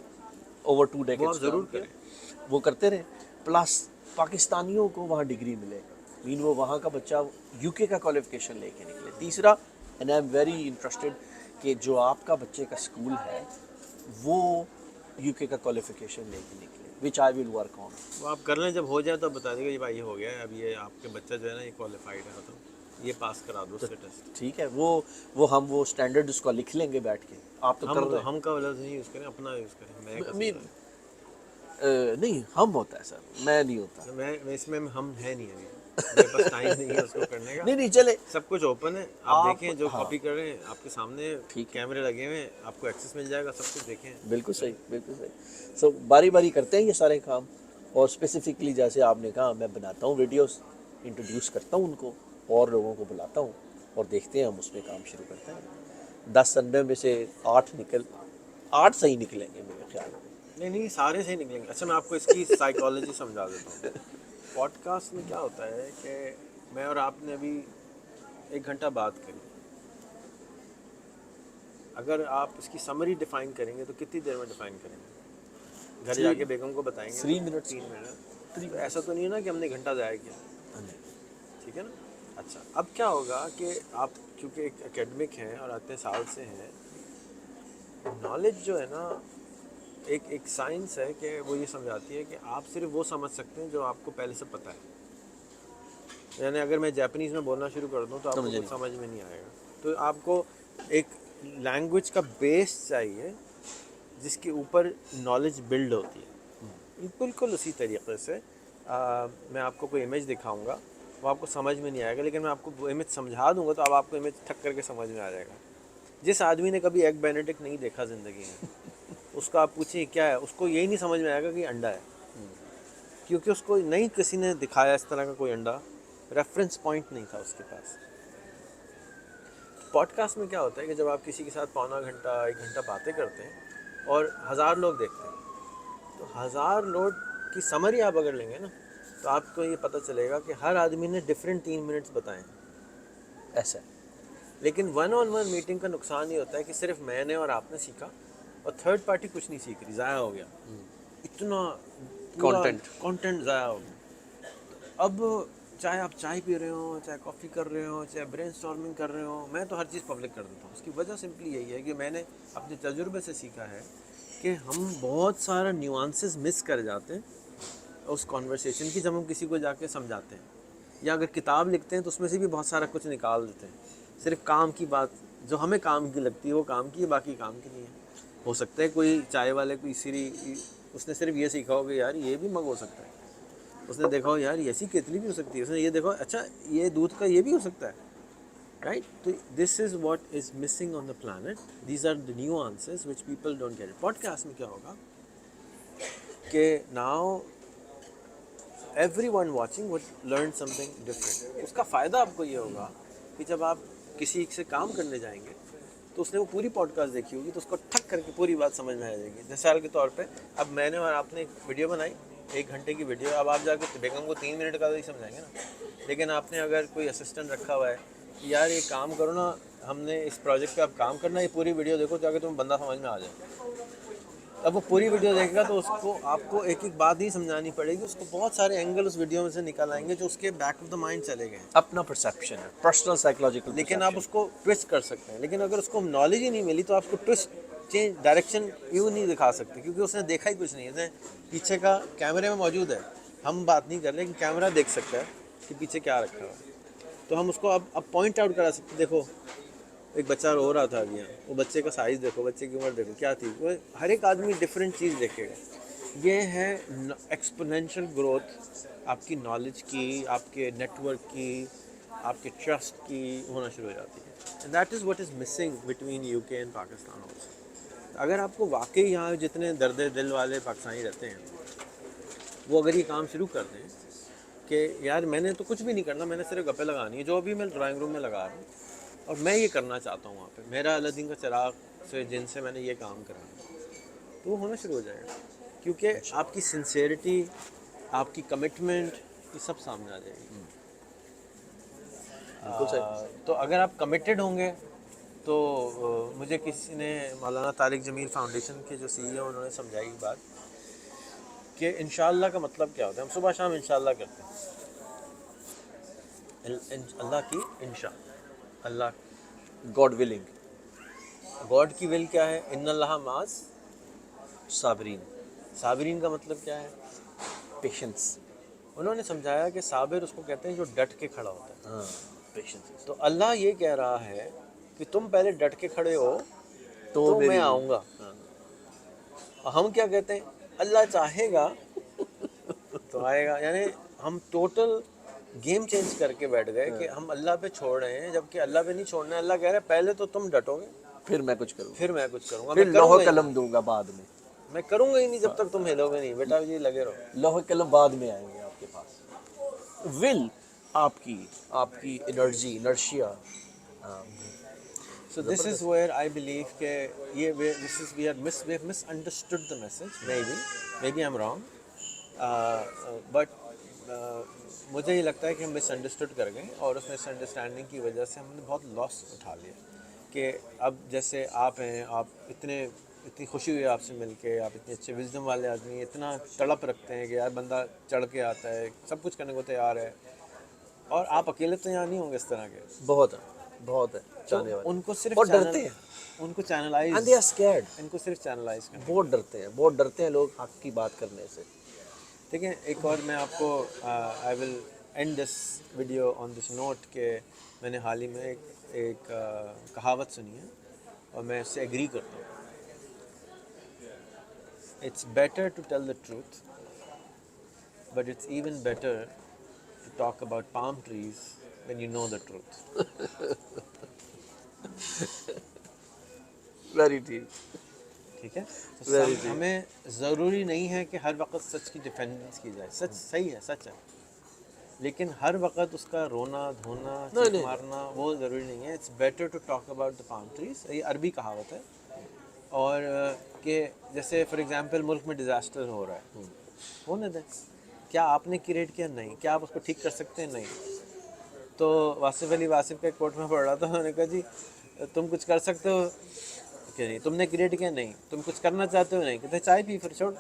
اوور 2 ڈیکیڈز وہ آپ ضرور کریں, وہ کرتے رہے. پلس پاکستانیوں کو وہاں ڈگری ملے, مین وہ وہاں کا بچہ یو کے کا کوالیفیکیشن لے کے نکلے. تیسرا, and I am very interested, کہ جو آپ کا بچے کا اسکول ہے وہ یو کے کا کوالیفیکیشن لے کے نکلے, وچ آئی ول ورک آن. وہ آپ کر لیں, جب ہو جائے تو بتا دیجیے کہ بھائی یہ ہو گیا ہے, اب یہ آپ کے بچہ جو ہے نا یہ کوالیفائڈ ہے, تو یہ پاس کرا دو اس سے ٹیسٹ. ٹھیک ہے, وہ ہم وہ اسٹینڈرڈ اس کا لکھ لیں گے بیٹھ کے. آپ تو کر رہے ہم کا لفظ نہیں یوز کریں, اپنا یوز کریں. میں کا نہیں, ہم ہوتا ہے سر, میں نہیں ہوتا. میں اس میں ہم ہے نہیں ابھی, میرے پاس ٹائم نہیں ہے اس کو کرنے کا. نہیں چلے, سب کچھ اوپن ہے, آپ دیکھیں جو کاپی کر رہے ہیں آپ کے سامنے کیمرے لگے ہوئے ہیں, آپ کو ایکسیس مل جائے گا, سب کچھ دیکھیں. بالکل صحیح. سو باری باری کرتے ہیں یہ سارے کام. اور اسپیسیفکلی جیسے آپ نے کہا, میں بناتا ہوں ویڈیوز, انٹروڈیوس کرتا ہوں ان کو, اور لوگوں کو بلاتا ہوں, اور دیکھتے ہیں ہم اس پہ کام شروع کرتے ہیں. 10 سنڈے میں سے 8 صحیح نکلیں گے میرے خیال میں. نہیں سارے سے ہی نکلیں گے. اچھا میں آپ کو اس کی سائیکالوجی سمجھا دیتا ہوں. پوڈ کاسٹ میں کیا ہوتا ہے کہ میں اور آپ نے ابھی 1 گھنٹہ بات کری, اگر آپ اس کی سمری ڈیفائن کریں گے تو کتنی دیر میں ڈیفائن کریں گے؟ گھر جا کے بیگم کو بتائیں گے 3 منٹ. 3 منٹ. تو ایسا تو نہیں ہے نا کہ ہم نے گھنٹہ ضائع کیا, ٹھیک ہے نا. اچھا اب کیا ہوگا کہ آپ چونکہ ایک اکیڈمک ہیں اور اتنے سال سے ہیں, نالج جو ہے نا ایک سائنس ہے کہ وہ یہ سمجھاتی ہے کہ آپ صرف وہ سمجھ سکتے ہیں جو آپ کو پہلے سے پتہ ہے. یعنی اگر میں جاپنیز میں بولنا شروع کر دوں تو آپ کو کچھ سمجھ میں نہیں آئے گا. تو آپ کو ایک لینگویج کا بیس چاہیے جس کے اوپر نالج بلڈ ہوتی ہے. بالکل اسی طریقے سے میں آپ کو کوئی امیج دکھاؤں گا, وہ آپ کو سمجھ میں نہیں آئے گا, لیکن میں آپ کو وہ امیج سمجھا دوں گا تو اب آپ کو امیج ٹھک کر کے سمجھ میں آ جائے گا. جس آدمی نے کبھی ایگ بینیڈکٹ نہیں دیکھا زندگی میں, اس کو آپ پوچھیں کیا ہے, اس کو یہی نہیں سمجھ میں آئے گا کہ انڈا ہے, کیونکہ اس کو نہیں کسی نے دکھایا اس طرح کا کوئی انڈا, ریفرنس پوائنٹ نہیں تھا اس کے پاس. پوڈ کاسٹ میں کیا ہوتا ہے کہ جب آپ کسی کے ساتھ پونا گھنٹہ 1 گھنٹہ باتیں کرتے ہیں اور 1000 لوگ دیکھتے ہیں, تو 1000 لوگ کی سمری آپ اگر لیں گے نا تو آپ کو یہ پتہ چلے گا کہ ہر آدمی نے ڈفرینٹ 3 منٹس بتائے ہیں. ایسا. لیکن 1-on-1 میٹنگ کا نقصان یہ ہوتا ہے کہ صرف میں نے اور آپ نے سیکھا, اور تھرڈ پارٹی کچھ نہیں سیکھ رہی, ضائع ہو گیا. اتنا کانٹینٹ ضائع ہو گیا. اب چاہے آپ چائے پی رہے ہوں, چاہے کافی کر رہے ہوں, چاہے برین اسٹارمنگ کر رہے ہوں, میں تو ہر چیز پبلک کر دیتا ہوں. اس کی وجہ سمپلی یہی ہے کہ میں نے اپنے تجربے سے سیکھا ہے کہ ہم بہت سارا نیوانسز مس کر جاتے ہیں اس کانورسیشن کی جب ہم کسی کو جا کے سمجھاتے ہیں, یا اگر کتاب لکھتے ہیں تو اس میں سے بھی بہت سارا کچھ نکال دیتے ہیں. صرف کام کی بات جو ہمیں کام کی لگتی ہے وہ کام کی ہے, باقی کام کی نہیں ہے. ہو سکتا ہے کوئی چائے والے کو اس نے صرف یہ سیکھا ہو کہ یار یہ بھی مگ ہو سکتا ہے, اس نے دیکھا ہو یار ایسی کیتلی بھی ہو سکتی ہے, اس نے یہ دیکھا اچھا یہ دودھ کا یہ بھی ہو سکتا ہے, رائٹ. تو this is what is missing on the planet, these are the nuances which people don't get. Podcast میں کیا ہوگا کہ now everyone watching would learn something different. اس کا فائدہ آپ کو یہ ہوگا کہ جب آپ کسی سے کام کرنے جائیں گے تو اس نے وہ پوری پوڈ کاسٹ دیکھی ہوگی تو اس کو ٹھک کر کے پوری بات سمجھ میں آ جائے گی. مثال کے طور پہ اب میں نے اور آپ نے ایک ویڈیو بنائی 1 گھنٹے کی ویڈیو, اب آپ جا کے بیگم کو 3 منٹ کا تو ہی سمجھائیں گے نا. لیکن آپ نے اگر کوئی اسسٹنٹ رکھا ہوا ہے کہ یار یہ کام کرو نا, ہم نے اس پروجیکٹ پہ اب کام کرنا ہے, یہ پوری ویڈیو دیکھو تاکہ تمہیں بندہ سمجھ میں آ جائے. اب وہ پوری ویڈیو دیکھے گا تو اس کو آپ کو ایک ایک بات نہیں سمجھانی پڑے گی, اس کو بہت سارے اینگل اس ویڈیو میں سے نکال آئیں گے جو اس کے بیک آف دا مائنڈ چلے گئے ہیں. اپنا پرسیپشن ہے, پرسنل سائیکولوجیکل, لیکن آپ اس کو ٹوسٹ کر سکتے ہیں. لیکن اگر اس کو نالج ہی نہیں ملی تو آپ کو ٹوسٹ چینج ڈائریکشن یوں نہیں دکھا سکتے, کیونکہ اس نے دیکھا ہی کچھ نہیں. اس نے پیچھے کا کیمرے میں موجود ہے, ہم بات نہیں کر رہے, لیکن کیمرہ دیکھ سکتا ہے کہ پیچھے کیا رکھا ہوا ہے. تو ہم اس کو اب پوائنٹ آؤٹ کرا سکتے. دیکھو ایک بچہ رو رہا تھا ابھی, وہ بچے کا سائز دیکھو, بچے کی عمر دیکھو کیا تھی. وہ ہر ایک آدمی ڈفرینٹ چیز دیکھے گا. یہ ہے ایکسپونینشیل گروتھ آپ کی نالج کی, آپ کے نیٹ ورک کی, آپ کے ٹرسٹ کی ہونا شروع ہو جاتی ہے. That is what is missing between you کے اینڈ پاکستان آلسو. اگر آپ کو واقعی یہاں جتنے درد دل والے پاکستانی رہتے ہیں وہ اگر یہ کام شروع کر دیں کہ یار میں نے تو کچھ بھی نہیں کرنا, میں نے صرف گپے لگانی ہے جو ابھی میں ڈرائنگ روم میں لگا رہا ہوں, اور میں یہ کرنا چاہتا ہوں وہاں پہ, میرا الدین کا چراغ سے جن سے میں نے یہ کام کرا, تو وہ ہونا شروع ہو جائے گا. کیونکہ آپ کی سنسیئرٹی, آپ کی کمٹمنٹ, یہ سب سامنے آ جائے گی. تو اگر آپ کمیٹڈ ہوں گے تو مجھے کسی نے مولانا طارق جمیل فاؤنڈیشن کے جو CEO ہیں انہوں نے سمجھائی بات کہ انشاءاللہ کا مطلب کیا ہوتا ہے. ہم صبح شام انشاءاللہ کرتے ہیں, اللہ کی انشاء, اللہ گاڈ ولنگ, گاڈ کی ول کیا ہے, ان اللہ معاذ صابرین, صابرین کا مطلب کیا ہے, پیشنس. انہوں نے سمجھایا کہ صابر اس کو کہتے ہیں جو ڈٹ کے کھڑا ہوتا ہے. ہاں, پیشنس. تو اللہ یہ کہہ رہا ہے کہ تم پہلے ڈٹ کے کھڑے ہو تو میں آؤں گا. اور ہم کیا کہتے ہیں, اللہ چاہے گا تو آئے گا. یعنی ہم ٹوٹل گیم چینج کر کے بیٹھ گئے کہ ہم اللہ پہ چھوڑ رہے ہیں, جبکہ اللہ پہ نہیں چھوڑنا ہے. اللہ کہہ رہا ہے پہلے تو تم ڈٹو گے, پھر میں کچھ کروں, پھر میں کچھ کروں گا. پھر لوح قلم دوں گا بعد میں, میں کروں گا ہی نہیں جب تک تم ہلو گے نہیں. بیٹا جی لگے رہو, لوح قلم بعد میں آئیں گے آپ کے پاس. ول آپ کی energy, inertia. So this is where I believe کہ یہ we have misunderstood the message. Maybe I'm wrong, but مجھے یہ لگتا ہے کہ ہم مس انڈرسٹوڈ کر گئے, اور اس مس انڈرسٹینڈنگ کی وجہ سے ہم نے بہت لاس اٹھا لیا. کہ اب جیسے آپ ہیں, آپ اتنی خوشی ہوئی آپ سے مل کے, آپ اتنے اچھے وزڈم والے آدمی, اتنا تڑپ رکھتے ہیں کہ یار بندہ چڑھ کے آتا ہے, سب کچھ کرنے کو تیار ہے, اور آپ اکیلے تو یہاں نہیں ہوں گے اس طرح کے. بہت ہے چاہنے والے, ان کو صرف بہت ڈرتے ہیں, ان کو channelize, and they are scared. ان کو صرف چینلائز کرنا. بہت ڈرتے ہیں لوگ حق کی بات کرنے سے. ٹھیک ہے, ایک اور میں آپ کو I will end this video on this note کہ میں نے حال ہی میں ایک کہاوت سنی ہے اور میں اس سے ایگری کرتا ہوں. It's better to tell the truth, but it's even better to talk about palm trees when you know the truth. Very ٹھیک. ٹھیک ہے, ہمیں ضروری نہیں ہے کہ ہر وقت سچ کی ڈیفینس کی جائے. سچ صحیح ہے, سچ ہے, لیکن ہر وقت اس کا رونا دھونا چیخ مارنا وہ ضروری نہیں ہے. It's better to talk about the palm trees. یہ عربی کہاوت ہے. اور کہ جیسے فار ایگزامپل ملک میں ڈیزاسٹر ہو رہا ہے, ہونے دیں. کیا آپ نے کریٹ کیا؟ نہیں. کیا آپ اس کو ٹھیک کر سکتے ہیں؟ نہیں. تو واصف علی واصف کا ایک کوٹ میں پڑھ رہا تھا, انہوں نے کہا جی تم کچھ کر سکتے ہو کہ نہیں, تم نے کریٹ کیا؟ نہیں. تم کچھ کرنا چاہتے ہو؟ نہیں. کہتے چائے پی پھر چھوڑ,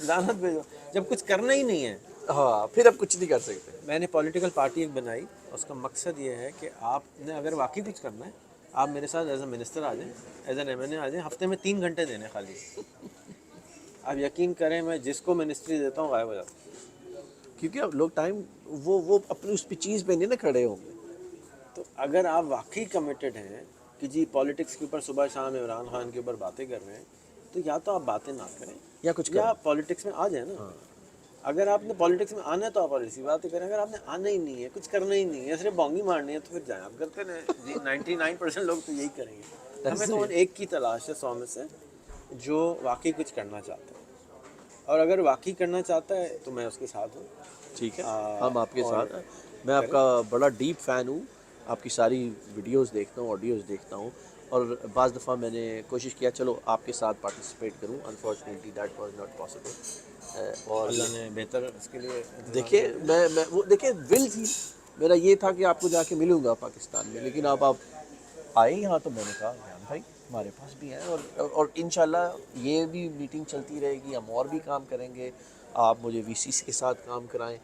لعنت بھیجو. جب کچھ کرنا ہی نہیں ہے, ہاں پھر اب کچھ نہیں کر سکتے. میں نے پولیٹیکل پارٹی ایک بنائی, اس کا مقصد یہ ہے کہ آپ نے اگر واقعی کچھ کرنا ہے, آپ میرے ساتھ ایز اے منسٹر آ جائیں, ایز این MNA آ جائیں. ہفتے میں 3 گھنٹے دینے خالی. آپ یقین کریں میں جس کو منسٹری دیتا ہوں غائب ہو جاتا ہوں. کیونکہ اب لوگ ٹائم وہ اپنی اس پہ چیز پہ نہیں نا کھڑے ہوں گے. تو اگر آپ واقعی کمیٹڈ ہیں کہ جی پالیٹکس کے اوپر صبح شام عمران خان کے اوپر باتیں کر رہے ہیں, تو یا تو آپ باتیں نہ کریں یا کچھ یا پالیٹکس میں آ جائیں نا. اگر آپ نے پالیٹکس میں آنا ہے تو آپ پالیسی باتیں کریں. اگر آپ نے آنا ہی نہیں ہے, کچھ کرنا ہی نہیں ہے, صرف بونگی مارنی ہے, تو پھر جائیں. آپ کرتے رہیں. جی 99% لوگ تو یہی کریں گے. ہمیں تو ایک کی تلاش ہے 100 میں سے جو واقعی کچھ کرنا چاہتا ہے, اور اگر واقعی کرنا چاہتا ہے تو میں اس کے ساتھ ہوں. ٹھیک ہے, ہم آپ کے ساتھ ہیں. میں آپ کا بڑا ڈیپ فین ہوں, آپ کی ساری ویڈیوز دیکھتا ہوں، آڈیوز دیکھتا ہوں، اور بعض دفعہ میں نے کوشش کیا چلو آپ کے ساتھ پارٹیسپیٹ کروں، unfortunately that was not possible. اور اللہ نے بہتر اس کے لیے دیکھیے میں وہ دیکھیں ول تھی میرا یہ تھا کہ آپ کو جا کے ملوں گا پاکستان میں، لیکن آپ آئے یہاں تو میں نے کہا ریحان بھائی ہمارے پاس بھی ہیں، اور انشاءاللہ یہ بھی میٹنگ چلتی رہے گی، ہم اور بھی کام کریں گے. آپ مجھے وی سی کے ساتھ کام کرائیں،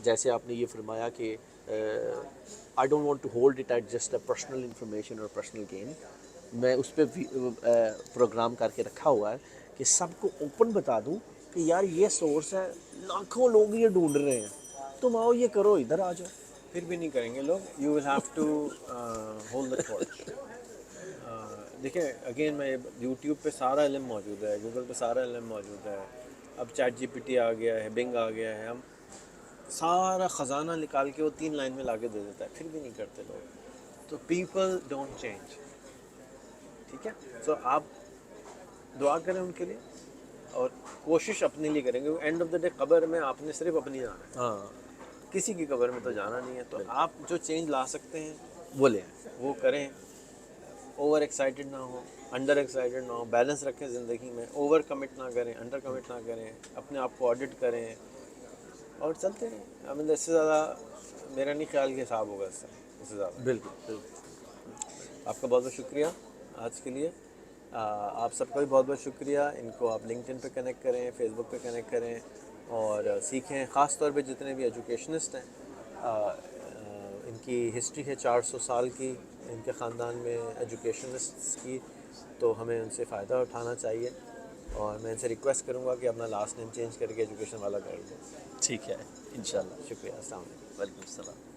جیسے آپ نے یہ فرمایا کہ I don't want to hold it at just a personal information اور پرسنل گین. میں اس پہ پروگرام کر کے رکھا ہوا ہے کہ سب کو اوپن بتا دوں کہ یار یہ سورس ہے، لاکھوں لوگ یہ ڈھونڈ رہے ہیں، تم آؤ یہ کرو، ادھر آ جاؤ. پھر بھی نہیں کریں گے لوگ. You will have to hold the torch. دیکھیں اگین میں یوٹیوب پہ سارا علم موجود ہے، گوگل پہ سارا علم موجود ہے، اب چیٹ جی پی ٹی آ گیا ہے، بنگ آ گیا ہے، ہم سارا خزانہ نکال کے وہ 3 لائن میں لا کے دے دیتا ہے، پھر بھی نہیں کرتے لوگ. تو پیپل ڈونٹ چینج. ٹھیک ہے، سو آپ دعا کریں ان کے لیے اور کوشش اپنے لیے کریں گے. اینڈ آف دا ڈے قبر میں آپ نے صرف اپنی جانا ہے، ہاں کسی کی قبر میں تو جانا نہیں ہے. تو آپ جو چینج لا سکتے ہیں بولے وہ کریں. اوور ایکسائٹیڈ نہ ہو، انڈر ایکسائٹیڈ نہ ہو، بیلنس رکھیں زندگی میں. اوور کمٹ نہ کریں، انڈر کمٹ نہ کریں، اپنے آپ کو آڈٹ کریں اور چلتے رہیں. اب اس سے زیادہ میرا نہیں خیال کہ حساب ہوگا اس سے زیادہ. بالکل. آپ کا بہت بہت شکریہ آج کے لیے. آپ سب کا بھی بہت بہت شکریہ. ان کو آپ لنکڈ ان پہ کنیکٹ کریں، فیس بک پہ کنیکٹ کریں اور سیکھیں. خاص طور پہ جتنے بھی ایجوکیشنسٹ ہیں، ان کی ہسٹری ہے 400 سال کی ان کے خاندان میں ایجوکیشنسٹس کی، تو ہمیں ان سے فائدہ اٹھانا چاہیے. اور میں ان سے ریکویسٹ کروں گا کہ اپنا لاسٹ نیم چینج کر کے ایجوکیشن والا کر دیں. ٹھیک ہے انشاءاللہ. شکریہ. السلام علیکم. وعلیکم السلام.